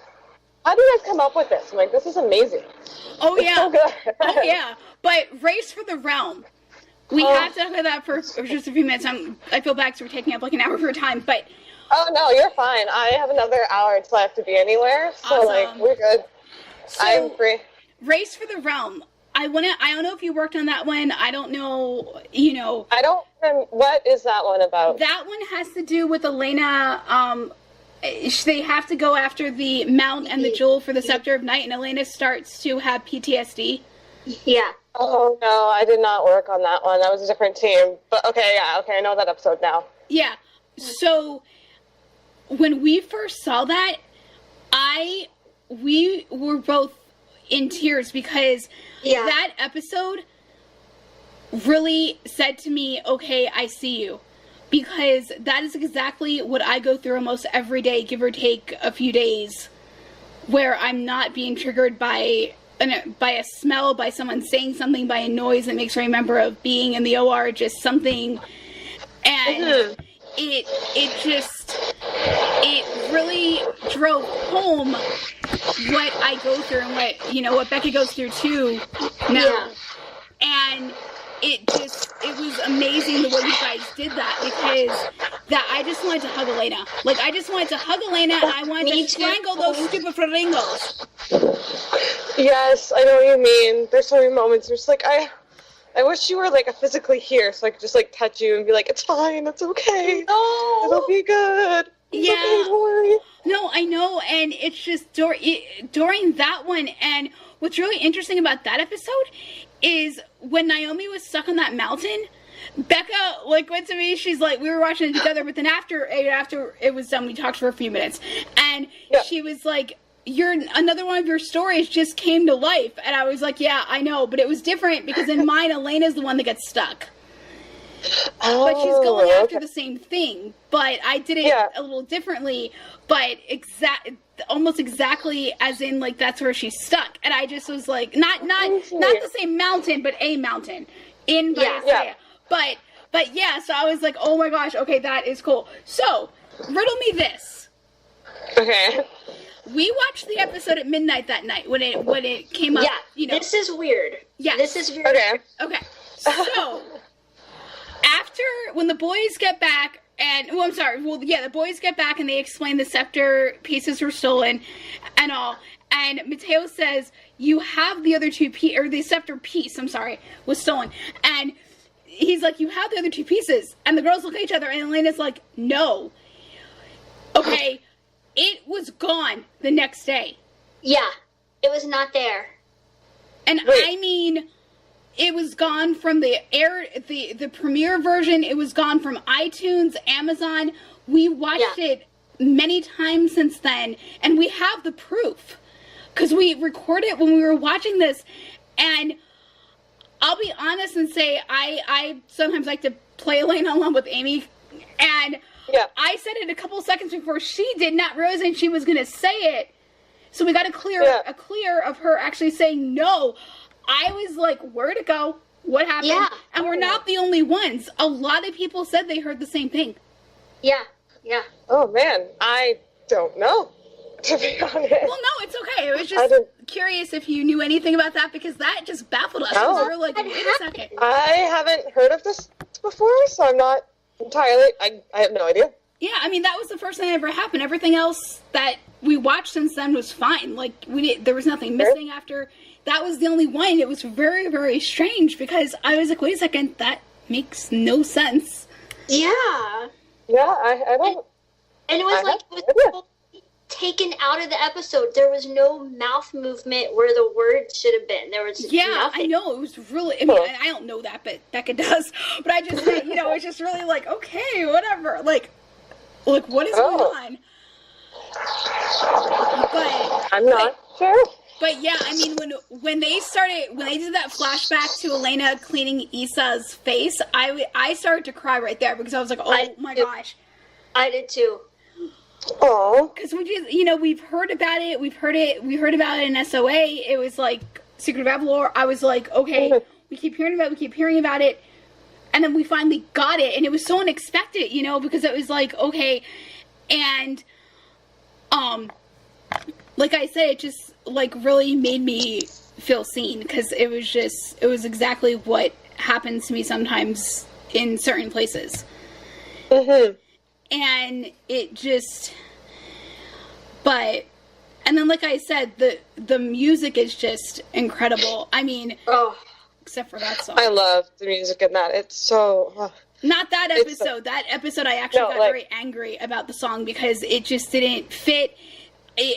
do you guys come up with this? I'm like, this is amazing. Oh It's yeah, so good. oh yeah. But Race for the Realm, we have to talk about that for just a few minutes. I feel bad because we're taking up like an hour of your time, but. Oh no, you're fine. I have another hour until I have to be anywhere, so Awesome. like we're good. So, I'm free. Race for the Realm. I don't know if you worked on that one. I don't know, you know. I don't remember, what is that one about? That one has to do with Elena. They have to go after the mount and the jewel for the Scepter of Night, and Elena starts to have PTSD. Yeah. Oh no, I did not work on that one. That was a different team. But okay, I know that episode now. Yeah. So when we first saw that, we were both in tears because that episode really said to me, okay, I see you. Because that is exactly what I go through almost every day, give or take a few days, where I'm not being triggered by a smell, by someone saying something, by a noise that makes me remember of being in the OR, just something. And it really drove home what I go through and what Becca goes through too now. Yeah. And it was amazing the way you guys did that, because I just wanted to hug Elena. Like, I just wanted to hug Elena, and I wanted to strangle those stupid flamingos. Yes, I know what you mean. There's so many moments where it's like, I wish you were like physically here so I could just like touch you and be like, it's fine, it's okay. No. It'll be good. It's Yeah. okay, don't worry. No, I know, and it's just during that one, and what's really interesting about that episode is when Naomi was stuck on that mountain, Becca went to me. She's like, we were watching it together, but then after it was done, we talked for a few minutes, and she was like, another one of your stories just came to life, and I was like, yeah, I know, but it was different because in mine, Elena's the one that gets stuck. But she's going after the same thing. But I did it a little differently. But almost exactly as in like that's where she's stuck. And I just was like, not the same mountain, but a mountain in Bethsaida. But yeah. So I was like, oh my gosh, okay, that is cool. So riddle me this. Okay. We watched the episode at midnight that night when it came up. Yeah. This is weird. Yeah. This is very okay. Okay. So after when the boys get back, the boys get back and they explain the scepter pieces were stolen and all, and Mateo says, you have the other two the scepter piece, was stolen, and he's like, you have the other two pieces, and the girls look at each other, and Elena's like, no. Okay, it was gone the next day. Yeah, it was not there. And Wait. I mean, it was gone from the premiere version. It was gone from iTunes, Amazon. We watched it many times since then, and we have the proof because we recorded it when we were watching this. And I'll be honest and say I sometimes like to play Elena along with Amy, and I said it a couple seconds before she did, not realizing she was going to say it. So we got a clear of her actually saying no. I was like, where'd it go? What happened? Yeah. And we're not the only ones. A lot of people said they heard the same thing. Yeah. Yeah. Oh man, I don't know, to be honest. Well, no, it's okay. I was just curious if you knew anything about that, because that just baffled us. No. We were like, wait a second. I haven't heard of this before, so I'm not entirely, I have no idea. Yeah, I mean, that was the first thing that ever happened. Everything else that we watched since then was fine. Like, there was nothing missing after. That was the only one. It was very, very strange because I was like, wait a second, that makes no sense. Yeah. Yeah, I don't. And it was like, it was totally taken out of the episode. There was no mouth movement where the words should have been. There was nothing. I know. It was really, I mean, I don't know that, but Becca does. But I just, it's just really like, okay, whatever. Like what is going on? But I'm not sure. But yeah, I mean, when they did that flashback to Elena cleaning Issa's face, I started to cry right there because I was like, oh my gosh. I did too. Oh. Because we've heard about it. We heard about it in SOA. It was like Secret of Avalor. I was like, okay, we keep hearing about it. And then we finally got it. And it was so unexpected, because it was like, okay. And, like I said, it just, like, really made me feel seen. Because it was exactly what happens to me sometimes in certain places. Mm-hmm. And it just, and then like I said, the music is just incredible. I mean, except for that song. I love the music in that. It's so... Not that episode. That episode I actually got very angry about the song because it just didn't fit.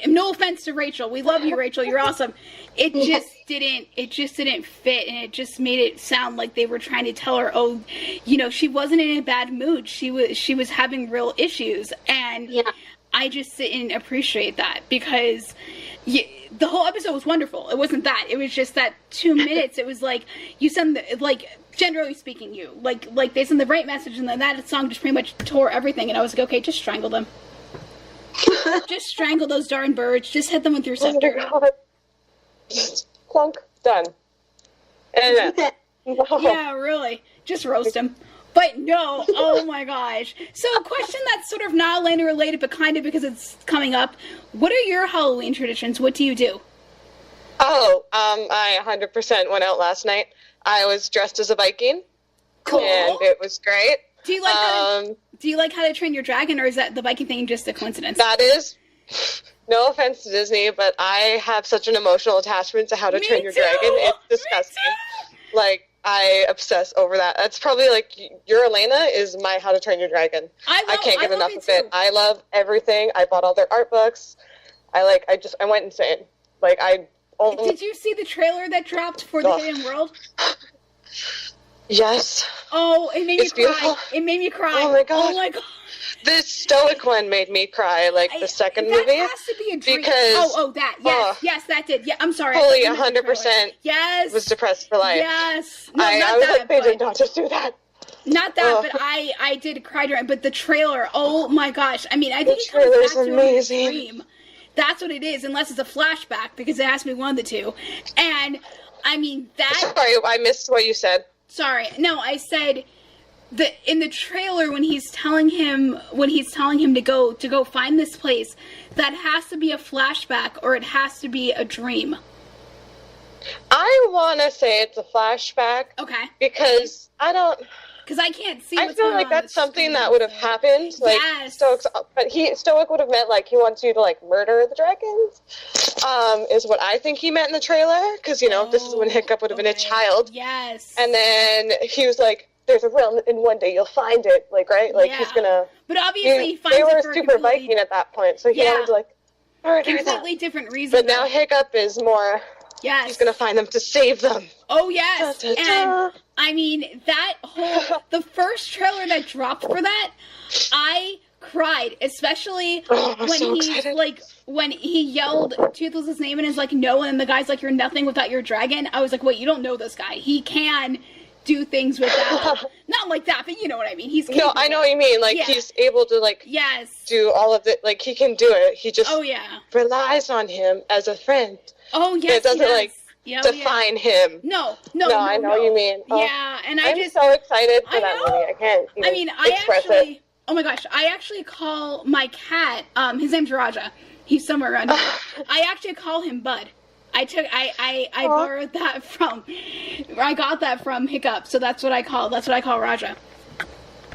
No offense to Rachel. We love you, Rachel. You're awesome. It just didn't fit, and it just made it sound like they were trying to tell her, she wasn't in a bad mood. She was having real issues, and I just didn't appreciate that because the whole episode was wonderful. It wasn't that. It was just that 2 minutes. It was like you send generally speaking, like they send the right message, and then that song just pretty much tore everything. And I was like, okay, just strangle them. Just strangle those darn birds. Just hit them with your scepter. Oh my God. Clunk. Done. And Yeah, really. Just roast them. But no, oh my gosh. So a question that's sort of not Elena related, but kind of because it's coming up. What are your Halloween traditions? What do you do? Oh, I 100% went out last night. I was dressed as a Viking. Cool. And it was great. Do you like How to Train Your Dragon, or is that the Viking thing just a coincidence? That is, no offense to Disney, but I have such an emotional attachment to How to Train Your Dragon. It's disgusting. Like, I obsess over that. That's probably like your Elena is my How to Train Your Dragon. I can't get enough of it. I love everything. I bought all their art books. I went insane. Like Did you see the trailer that dropped for the Hidden World? Yes. Oh, it made me cry. Beautiful. It made me cry. Oh my god. Oh my god. The Stoic one made me cry, the second movie. That has to be a dream. Because that. Yes, yes, that did. Yeah, I'm sorry. Fully 100%. Yes. Was depressed for life. Yes. No, I was like, they did not just do that. Not that, but I did cry during. But the trailer, oh my gosh! I mean, I think the trailer's amazing. Dream. That's what it is, unless it's a flashback, because it has to be one of the two. And I mean that. Sorry, I missed what you said. Sorry, no, I said that in the trailer when he's telling him to go find this place, that has to be a flashback or it has to be a dream. I want to say it's a flashback. Okay. Because because I can't see. I feel like that's something that would have happened. Like, yes. Stoic would have meant he wants you to murder the dragons. Is what I think he meant in the trailer. Because this is when Hiccup would have been a child. Yes. And then he was like, "There's a realm, and one day you'll find it." Right? He's gonna. But obviously, he finds they were it for super Viking at that point, so he wanted to murder completely them. different reason. But now Hiccup is more. Yes. He's gonna find them to save them. Oh yes. Da, da, da. And I mean the first trailer that dropped for that, I cried, especially when he yelled Toothless's name and is like no, and the guy's like, "You're nothing without your dragon." I was like, wait, you don't know this guy. He can do things without not like that, but you know what I mean. He's capable. No, I know what you mean. He's able to yes, do all of it. He can do it. He just relies on him as a friend. Oh yes, it doesn't define him. No, I know what you mean. Yeah, and I'm so excited for that movie. I can't even express it. Oh my gosh, I actually call my cat, his name's Raja. He's somewhere around here. I actually call him Bud. I borrowed that I got that from Hiccup, so that's what I call Raja.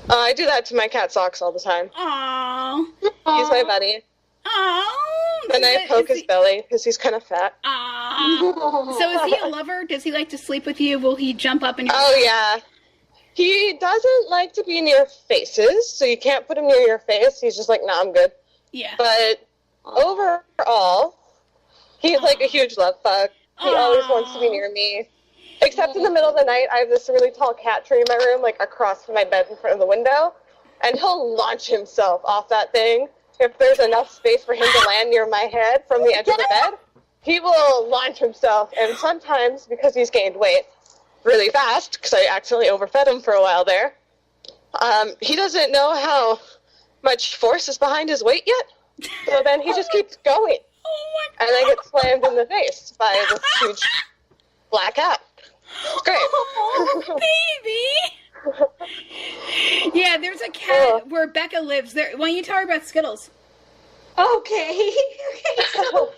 I do that to my cat Socks all the time. Aww. He's my buddy. Aww. And I poke his belly because he's kind of fat. Aww. So is he a lover? Does he like to sleep with you? Will he jump up and? Oh yeah. He doesn't like to be near faces, so you can't put him near your face. He's just like, nah, I'm good. Yeah. But overall, he's like a huge love bug. He always wants to be near me. Except in the middle of the night, I have this really tall cat tree in my room, across from my bed in front of the window, and he'll launch himself off that thing. If there's enough space for him to land near my head from the edge of the bed, he will launch himself, and sometimes, because he's gained weight really fast, because I accidentally overfed him for a while there, he doesn't know how much force is behind his weight yet, so then he just keeps going. Oh my And I get slammed in the face by this huge black cat. It's great. Oh, baby! Yeah, there's a cat where Becca lives. There. Why don't you tell her about Skittles? Okay. So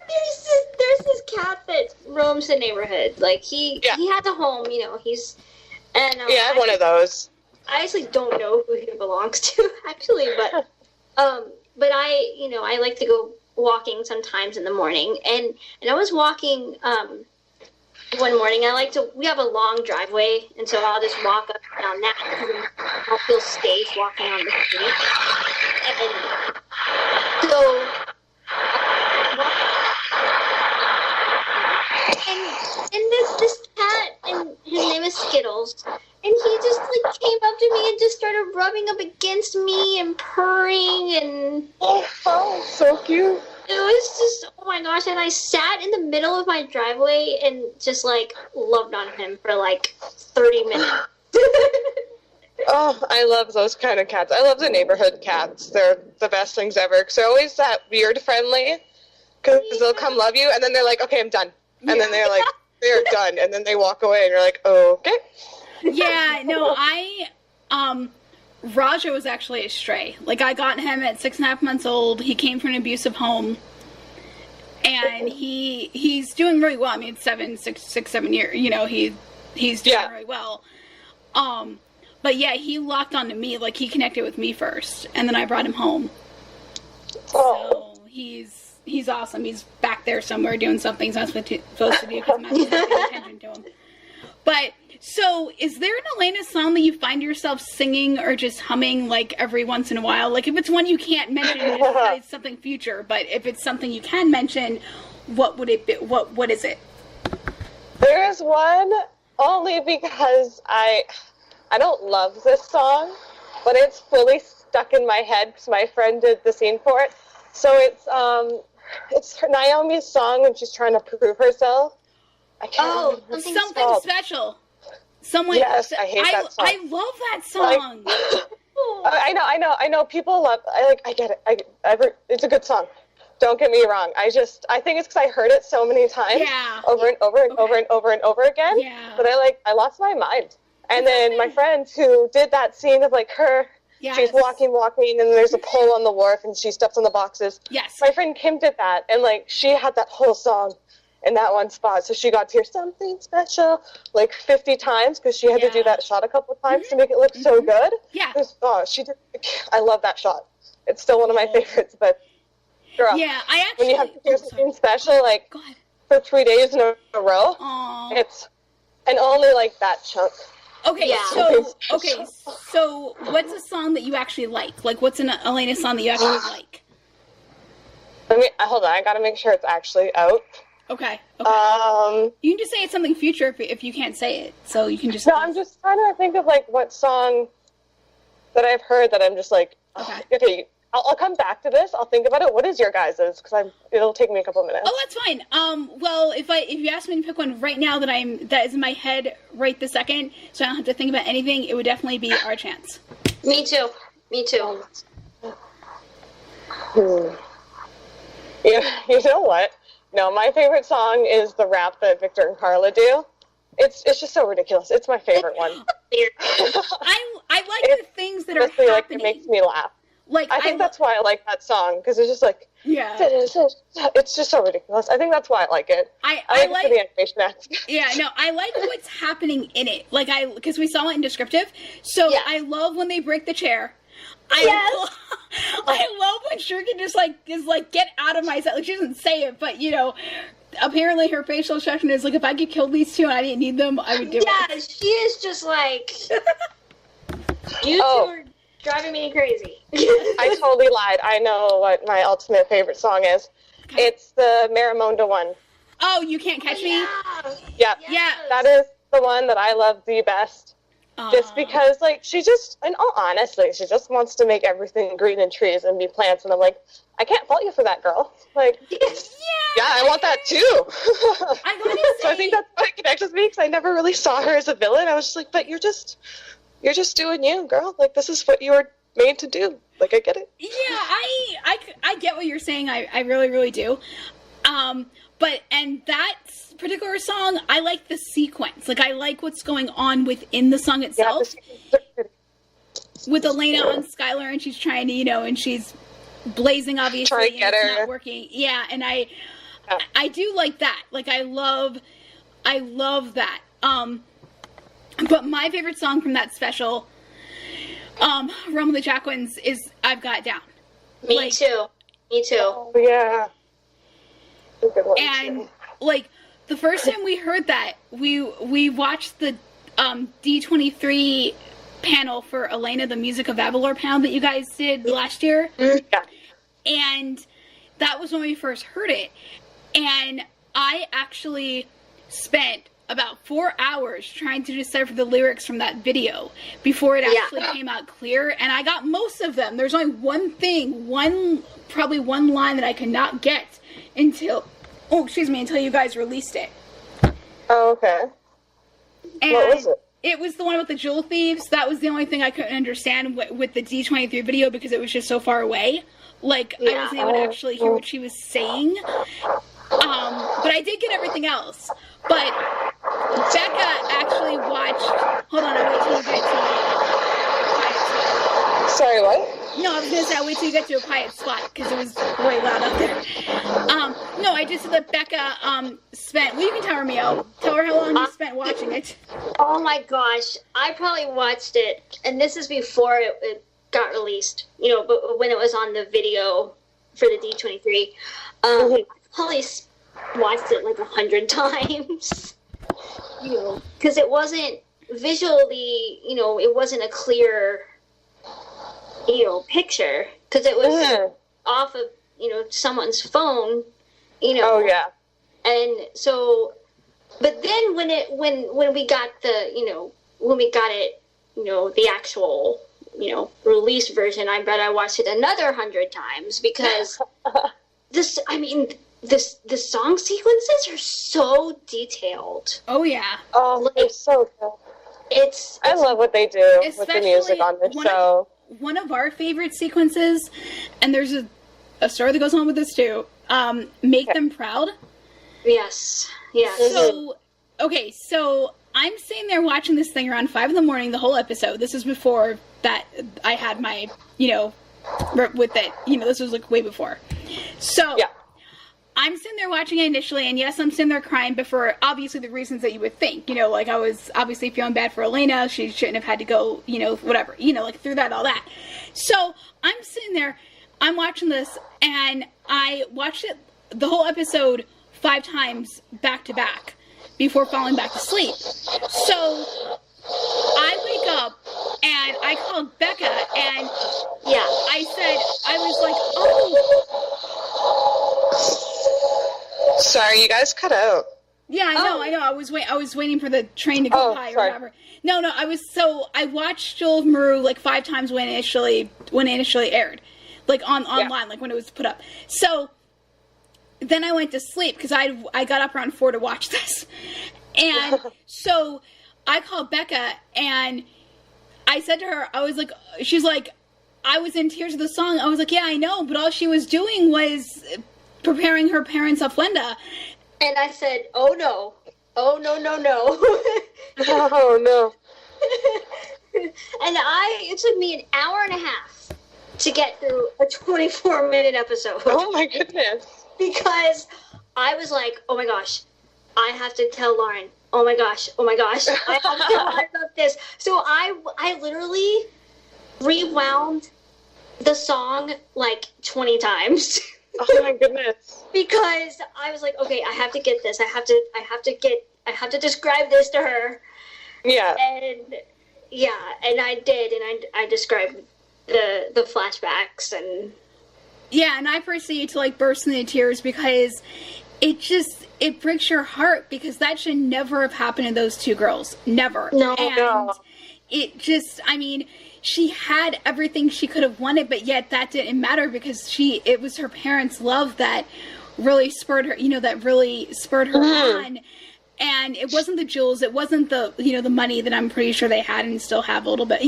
there's this cat that roams the neighborhood. Like he has a home, he's and Yeah, I have one of those. I actually don't know who he belongs to actually, but I like to go walking sometimes in the morning, and I was walking one morning. We have a long driveway, and so I'll just walk up and down that because I'll feel safe walking on the street. And so and this cat, and his name is Skittles, and he just came up to me and just started rubbing up against me and purring, and Oh, so cute. it was just, oh my gosh, and I sat in the middle of my driveway and just loved on him for 30 minutes. Oh, I love those kind of cats. I love the neighborhood cats. They're the best things ever, because they're always that weird friendly, because they'll come love you, and then they're like, okay, I'm done. And then they're like, they're done, and then they walk away, and you're like, okay. Yeah, no, Raja was actually a stray. I got him at 6.5 months old. He came from an abusive home, and he's doing really well. I mean, it's 7 years. He's doing really well. But yeah, he locked onto me. He connected with me first, and then I brought him home. Oh. So he's awesome. He's back there somewhere doing something he's not supposed to do because I'm not paying attention to him. But so, is there an Elena song that you find yourself singing or just humming every once in a while? If it's one you can't mention, it's something future. But if it's something you can mention, what would it be? What is it? There is one only because I don't love this song, but it's fully stuck in my head because my friend did the scene for it. So it's Naomi's song when she's trying to prove herself. I can't remember. Something special. Someone. Yes, I hate that song. I love that song. I know. People love. I get it. It's a good song. Don't get me wrong. I think it's because I heard it so many times, over and over and over and over and over again. Yeah. But I lost my mind. And then my friend who did that scene of her. Yes. She's walking, and there's a pole on the wharf, and she steps on the boxes. Yes. My friend Kim did that, and she had that whole song in that one spot, so she got to hear something special 50 times because she had to do that shot a couple times to make it look so good. Yeah. She did. I love that shot. It's still one of my favorites. But girl, yeah, I actually when you have to hear something special God. for 3 days in a row, Aww. it's and only that chunk. Okay, Yeah. so what's a song that you actually like? What's an Elena song that you actually like? Hold on, I gotta make sure it's actually out. Okay. You can just say it's something future if you can't say it. So you can just. No, I'm just trying to think of what song that I've heard that I'm just okay. I'll come back to this. I'll think about it. What is your guys's? Because it'll take me a couple minutes. Oh, that's fine. Well, if you ask me to pick one right now that is in my head right this second, so I don't have to think about anything, it would definitely be Our Chance. Me too. You know what? No, my favorite song is the rap that Victor and Carla do. It's just so ridiculous. It's my favorite one. I like the things that are happening. It makes me laugh. I think that's why I like that song, because it's just it's just so ridiculous. I think that's why I like it. I like the animation act. Yeah, no, I like what's happening in it. Because we saw it in descriptive. So I love when they break the chair. I love when Shuriken just is get out of my sight. She doesn't say it, but apparently her facial expression is if I could kill these two and I didn't need them, I would do it. Yeah, she is just you two are driving me crazy. I totally lied. I know what my ultimate favorite song is. Okay. It's the Maramonda one. Oh, You Can't Catch Me? Yeah. Yeah. That is the one that I love the best. Just because, like, she just, in all honesty, she just wants to make everything green and trees and be plants. And I'm like, I can't fault you for that, girl. Like, yeah, I want that too. I gotta say, so I think that's why it connects with me, because I never really saw her as a villain. I was just like, but you're just doing you, girl. Like, this is what you were made to do. Like, I get it. Yeah, I get what you're saying. I really, really do. And that particular song, I like the sequence. Like, I like what's going on within the song itself. With Elena on Skylar, and she's trying to, and she's blazing, obviously, trying to get and her. it's not working. Yeah, and I do like that. Like, I love that. But my favorite song from that special, Rome of the Jacquins, is I've Got It Down. Me too. Oh, yeah. And, like, the first time we heard that, we watched the D23 panel for Elena, the Music of Avalor panel that you guys did last year. Yeah. And that was when we first heard it. And I actually spent about 4 hours trying to decipher the lyrics from that video before it actually came out clear. And I got most of them. There's only probably one line that I could not get until you guys released it. Oh, okay. And what was it? It was the one with the jewel thieves. That was the only thing I couldn't understand with the D23 video, because it was just so far away. Like, I wasn't able to actually hear what she was saying. But I did get everything else. But Becca actually watched... Hold on, I'll wait till you get to it. Sorry, what? No, I was going to say, I'll wait till you get to a quiet spot, because it was way loud up there. No, I just said that Becca spent... Well, you can tell her, Mio. Tell her how long you spent watching it. Oh my gosh. I probably watched it, and this is before it got released, but when it was on the video for the D23. I probably watched it like 100 times. Because it wasn't visually, it wasn't a clear... picture, because it was off of someone's phone, Oh yeah. And so, but then when we got the the actual release version, I bet I watched it another 100 times, because the song sequences are so detailed. Oh yeah. Oh, it's so good. I love what they do with the music on this show. One of our favorite sequences, and there's a story that goes on with this too, Make Them Proud. Yes. So I'm sitting there watching this thing around 5 a.m, the whole episode. This is before that I had my, with it, this was like way before. So, I'm sitting there watching it initially, and yes, I'm sitting there crying, but for obviously the reasons that you would think. Like, I was obviously feeling bad for Elena. She shouldn't have had to go, whatever. Like, through that, all that. So, I'm sitting there, I'm watching this, and I watched it, the whole episode, 5 times back to back before falling back to sleep. So, I wake up, and I called Becca, and I said, I was like, oh... Sorry, you guys cut out. Yeah, I know. I was waiting for the train to go by or whatever. No, I watched Jewel of Meru like 5 times when it initially aired, like online, like when it was put up. So then I went to sleep because I got up around 4 to watch this, and so I called Becca and I said to her, I was like, she's like, I was in tears of the song. I was like, yeah, I know, but all she was doing was preparing her parents' ofrenda. And I said, oh no. Oh no. Oh no. And it took me an hour and a half to get through a 24-minute episode. Oh my goodness. Because I was like, oh my gosh, I have to tell Lauren. Oh my gosh, I have to tell Lauren about this. So I literally rewound the song like 20 times. Oh my goodness. Because I was like, okay, I have to get this. I have to describe this to her. Yeah. And I did, and I described the flashbacks and and I proceeded to like burst into tears because it breaks your heart, because that should never have happened to those 2 girls. Never. No. And it just, I mean, she had everything she could have wanted, but yet that didn't matter because it was her parents' love that really spurred her, on. And it wasn't the jewels, it wasn't the, the money that I'm pretty sure they had and still have a little bit,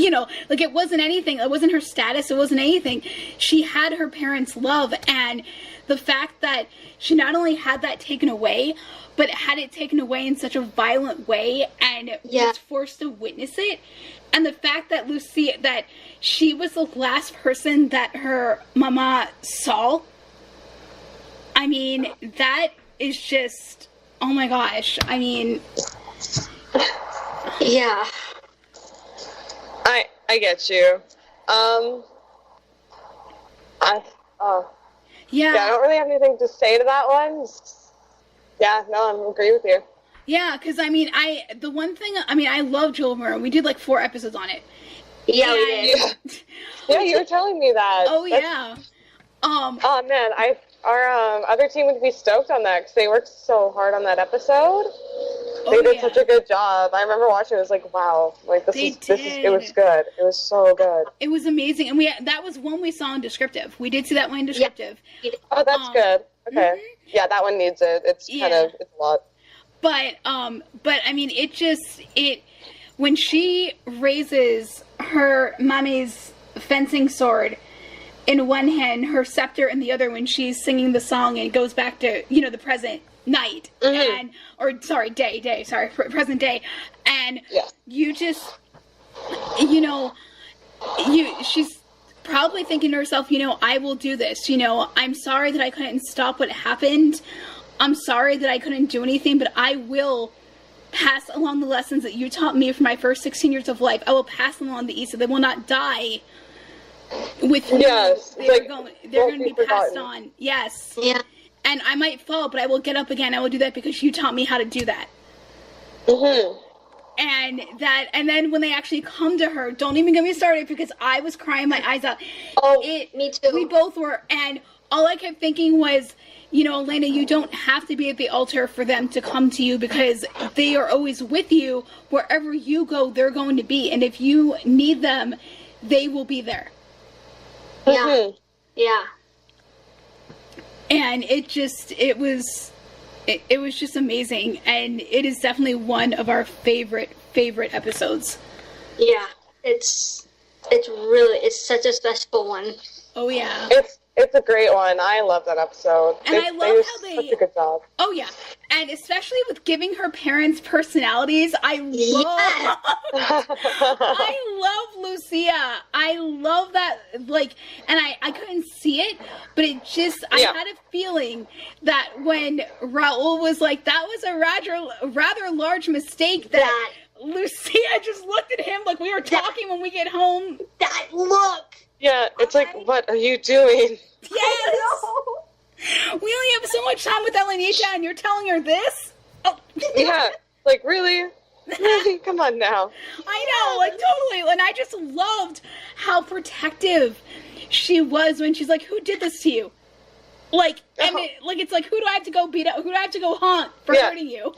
like it wasn't anything, it wasn't her status, it wasn't anything. She had her parents' love, and the fact that she not only had that taken away, but had it taken away in such a violent way and was forced to witness it. And the fact that that she was the last person that her mama saw, I mean, that is just, oh my gosh. I mean, yeah. I get you. Yeah, I don't really have anything to say to that one. Yeah, no, I agree with you. Yeah, because, I mean, I love Jewel Murray. We did, 4 episodes on it. Yeah, we did. Yeah, you were telling me that. Oh, yeah. Oh, man, our other team would be stoked on that because they worked so hard on that episode. They did such a good job. I remember watching it. It was like, wow. It was good. It was so good. It was amazing. And that was one we saw in Descriptive. We did see that one in Descriptive. Yeah. Oh, that's good. Okay. Mm-hmm. Yeah, that one needs it. It's it's a lot. But I mean, when she raises her mommy's fencing sword in one hand, her scepter in the other, when she's singing the song and goes back to, the present night, present day, and you just, she's probably thinking to herself, I will do this, I'm sorry that I couldn't stop what happened, I'm sorry that I couldn't do anything, but I will pass along the lessons that you taught me for my first 16 years of life. I will pass them on to Issa. They will not die with you. Yes. They're going to be passed on. Yes. Yeah. And I might fall, but I will get up again. I will do that because you taught me how to do that. Mm-hmm. And then when they actually come to her, don't even get me started because I was crying my eyes out. Oh, me too. We both were, and all I kept thinking was, Elena, you don't have to be at the altar for them to come to you because they are always with you. Wherever you go, they're going to be. And if you need them, they will be there. Yeah. Mm-hmm. Yeah. And it was just amazing. And it is definitely one of our favorite episodes. Yeah. It's such a special one. Oh, yeah. It's a great one. I love that episode. And I love how they... such a good job. Oh, yeah. And especially with giving her parents personalities, I love Lucia. I love that, and I couldn't see it, but it just, I had a feeling that when Raul was like, that was a rather large mistake that Lucia just looked at him like we were talking when we get home. That look! Yeah, it's like, what are you doing? Yes! We only have so much time with Elenita, and you're telling her this? Oh. Yeah, really? Really? Come on now. I know, totally. And I just loved how protective she was when she's like, who did this to you? It's like, who do I have to go beat up? Who do I have to go haunt for hurting you?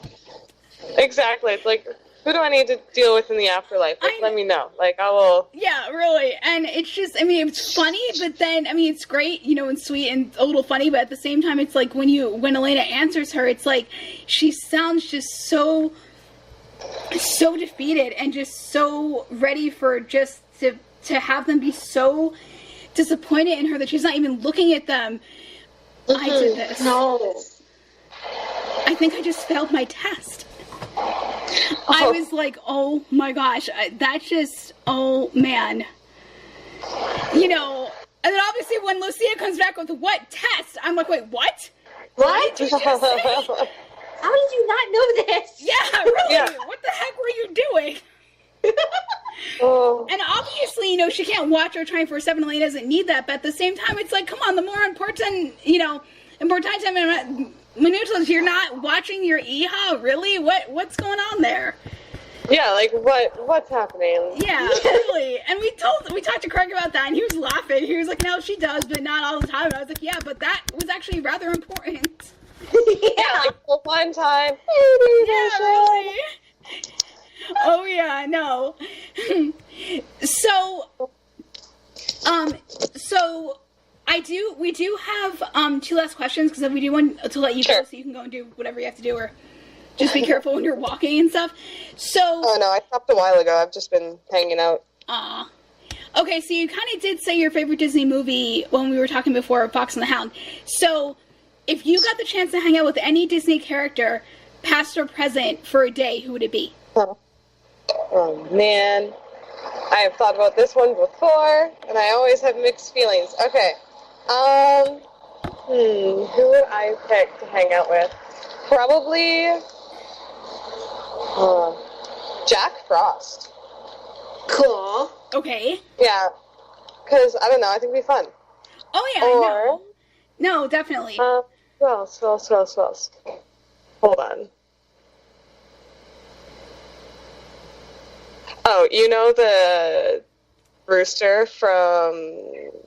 Exactly. It's like, who do I need to deal with in the afterlife? Let me know. I will... Yeah, really. And it's just, it's funny, but then, it's great, and sweet and a little funny, but at the same time, it's like when Elena answers her, it's like she sounds just so defeated and just so ready for just to have them be so disappointed in her that she's not even looking at them. Mm-hmm. I did this. No. I think I just failed my test. I was like, oh my gosh, that's just, oh man. And then obviously when Lucia comes back with what test, I'm like, wait, what? What did you just say? How did you not know this? Yeah, really? Yeah. What the heck were you doing? And obviously, she can't watch her 24/7. Elena doesn't need that, but at the same time, it's like, come on, the more important, Minutos, you're not watching your Iha? Really? What's going on there? Yeah, what's happening? Yeah, really. And we talked to Craig about that, and he was laughing. He was like, no, she does, but not all the time. And I was like, yeah, but that was actually rather important. Yeah, one time. Yeah, really. Oh yeah, no. So, we do have two last questions because we do want to let you go Sure. so you can go and do whatever you have to do, or just be careful when you're walking and stuff. So, Oh no, I stopped a while ago. I've just been hanging out. okay, so you kind of did say your favorite Disney movie when we were talking before, Fox and the Hound. So, if you got the chance to hang out with any Disney character, past or present, for a day, who would it be? Oh man, I have thought about this one before, and I always have mixed feelings. Okay, who would I pick to hang out with? Probably, Jack Frost. Cool. Okay. Yeah, because I don't know, I think it'd be fun. Oh yeah, Or, no, definitely. who else? Hold on. Oh, you know the rooster from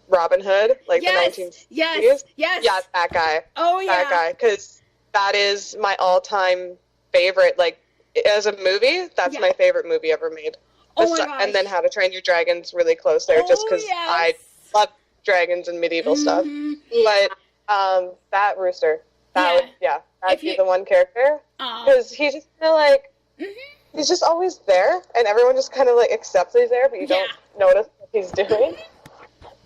Robin Hood, like Yes, the 1960s? yes. Yeah, that guy. Oh yeah. That guy, because that is my all-time favorite. Like, as a movie, that's Yeah. my favorite movie ever made. Oh my gosh. And then How to Train Your Dragon's really close there, just because yes. I love dragons and medieval stuff. Mhm. But that rooster, that'd If be you- the one character, Aw. because he's just kind of like. Mhm. He's just always there, and everyone just kind of like accepts he's there, but you don't notice what he's doing.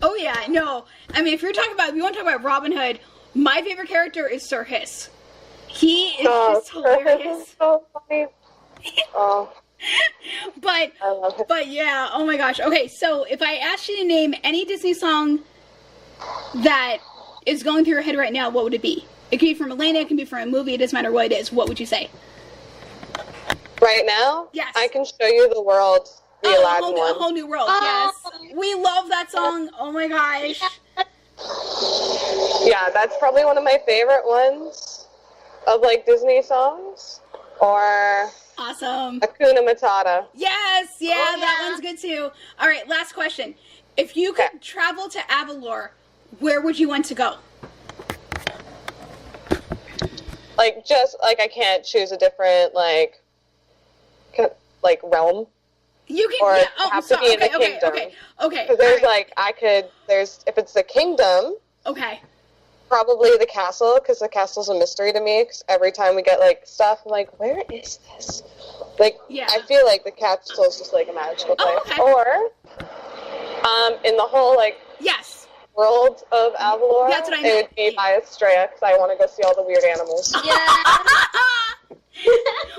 Oh yeah, no. I mean, if we want to talk about Robin Hood, my favorite character is Sir Hiss. He is just hilarious. So funny. Oh, But I love him. But yeah, oh my gosh. Okay, so if I asked you to name any Disney song that is going through your head right now, what would it be? It could be from Elena, it can be from a movie, it doesn't matter what it is. What would you say? Right now, Yes. I can show you the world, the A Aladdin one. whole new world, Oh. yes. We love that song. Oh my gosh. Yeah, that's probably one of my favorite ones of like Disney songs. Or Awesome. Hakuna Matata. Yes, yeah, Oh, that yeah. one's good too. All right, last question. If you could Okay. travel to Avalor, where would you want to go? Like, just like I can't choose a different like realm. You can. Or Yeah. Oh, I'm have to sorry. be in the Okay. kingdom. Okay. Because there's All right. if it's the kingdom, Okay. probably the castle, because the castle's a mystery to me. Because every time we get like stuff, I'm like, where is this? Like, Yeah. I feel like the castle's just like a magical place. Oh, okay. Or, in the whole like Yes. world of Avalor, That's what I it meant. would be by Estrella, because I want to go see all the weird animals. Yeah.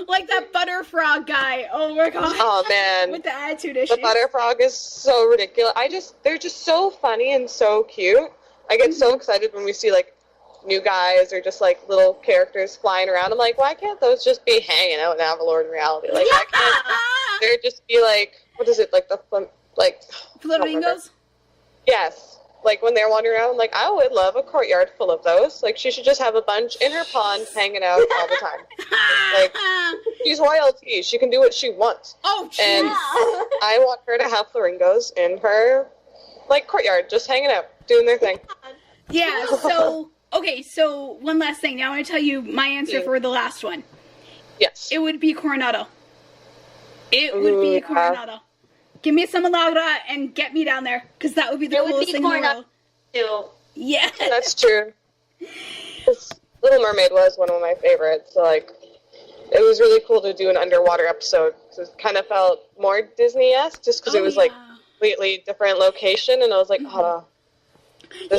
Like that butter frog guy. Oh my god. Oh man, With the attitude issues. the butter frog is so ridiculous. They're just so funny and so cute. I get so excited when we see like new guys or just like little characters flying around. I'm like, why can't those just be hanging out in Avalor in reality? Like, why can't there just be like, what is it, like Flamingos? Yes. Like when they're wandering around, I'm like, I would love a courtyard full of those. Like, she should just have a bunch in her pond hanging out all the time. Like, she's royalty. She can do what she wants. Oh, And jeez. I want her to have flamingos in her, like, courtyard, just hanging out, doing their thing. Yeah, so, okay, so one last thing. Now I want to tell you my answer for the last one. Yes. It would be Coronado. It would be Ooh, yeah. Coronado. Give me some Malagra and get me down there, because that would be the It would coolest be thing in the Coronado. world. Yeah. That's true. 'Cause Little Mermaid was one of my favorites, so, like, it was really cool to do an underwater episode, because it kind of felt more Disney-esque, just because it was, like, completely different location, and I was like, this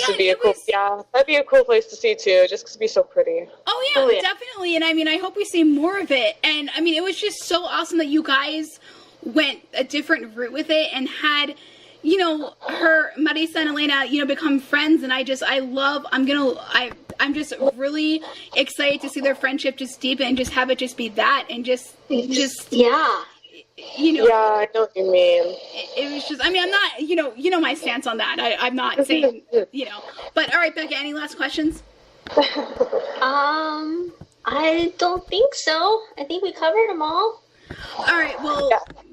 Yeah, would be it was- that'd be a cool place to see, too, just because it'd be so pretty. Oh yeah, Oh, yeah. definitely. And I mean, I hope we see more of it. And I mean, it was just so awesome that you guys went a different route with it and had, you know, her Marisa and Elena, you know, become friends. And I'm just really excited to see their friendship just deepen and just have it just be that and just Yeah. you know, Yeah, I know what you mean. it was just. I mean, I'm not, you know my stance on that. I'm not saying, you know. But all right, Becca, any last questions? I don't think so. I think we covered them all. All right, well,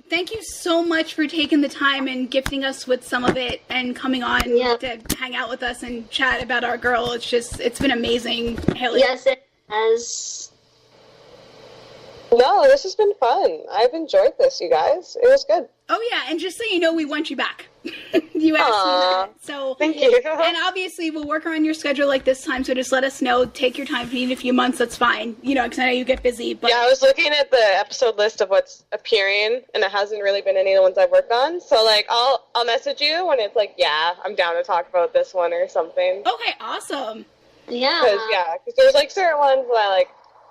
thank you so much for taking the time and gifting us with some of it and coming on to hang out with us and chat about our girl. It's been amazing, Haley. Yes, it has. No, this has been fun. I've enjoyed this, you guys. It was good. Oh yeah, and just so you know, we want you back. You asked me that. So Thank you. And obviously, we'll work around your schedule like this time, so just let us know. Take your time. If you need a few months, that's fine. You know, because I know you get busy. But Yeah, I was looking at the episode list of what's appearing, and it hasn't really been any of the ones I've worked on. So, like, I'll message you when it's like, yeah, I'm down to talk about this one or something. Okay, awesome. Yeah. Because there's, like, certain ones that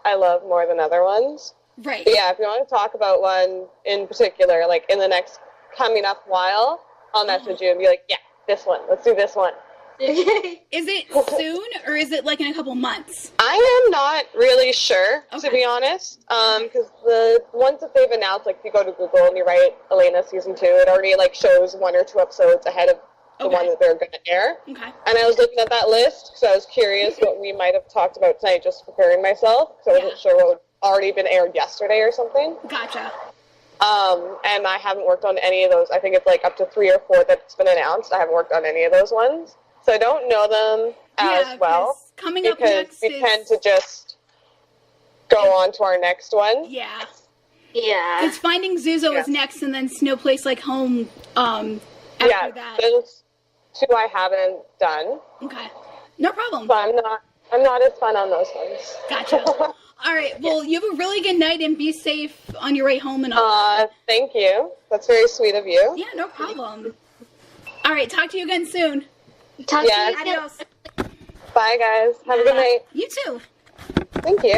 I love more than other ones. Right. But yeah, if you want to talk about one in particular, like, in the next coming up while, I'll message you and be like, yeah, this one. Let's do this one. Is it soon, or is it like in a couple months? I am not really sure, Okay. to be honest, because the ones that they've announced, like, if you go to Google and you write Elena Season 2, it already, like, shows 1 or 2 episodes ahead of the Okay. one that they're going to air. Okay. And I was looking at that list, because I was curious what we might have talked about tonight, just preparing myself, because I wasn't sure what would already been aired yesterday or something. Gotcha. And I haven't worked on any of those. I think it's, like, up to 3 or 4 that's been announced. I haven't worked on any of those ones. So I don't know them as well. 'cause coming up Because next we is... tend to just go on to our next one. Yeah. Yeah. Because Finding Zuzo is next, and then Snow Place Like Home after Yeah, that. those 2 I haven't done. Okay. No problem. So I'm not as fun on those ones. Gotcha. All right. Well, you have a really good night, and be safe on your way home and all. Thank you. That's very sweet of you. Yeah, no problem. All right. Talk to you again soon. Talk Yes. to you. Adios. Bye, guys. Have a good night. You too. Thank you.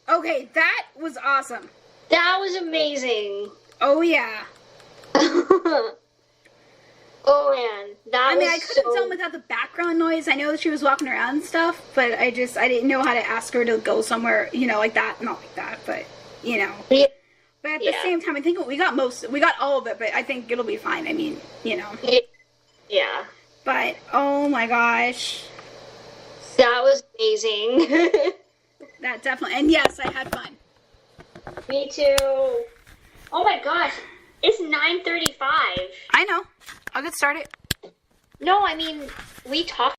Okay, that was awesome. That was amazing. Oh, yeah. Oh man, that I mean, was I could have so... done without the background noise. I know that she was walking around and stuff, but I didn't know how to ask her to go somewhere, like that. Not like that, but, Yeah. But at the same time, I think we got all of it, but I think it'll be fine. I mean, Yeah. But, oh my gosh. That was amazing. That definitely, and yes, I had fun. Me too. Oh my gosh, it's 9:35. I know. I'll get started. No, I mean, we talked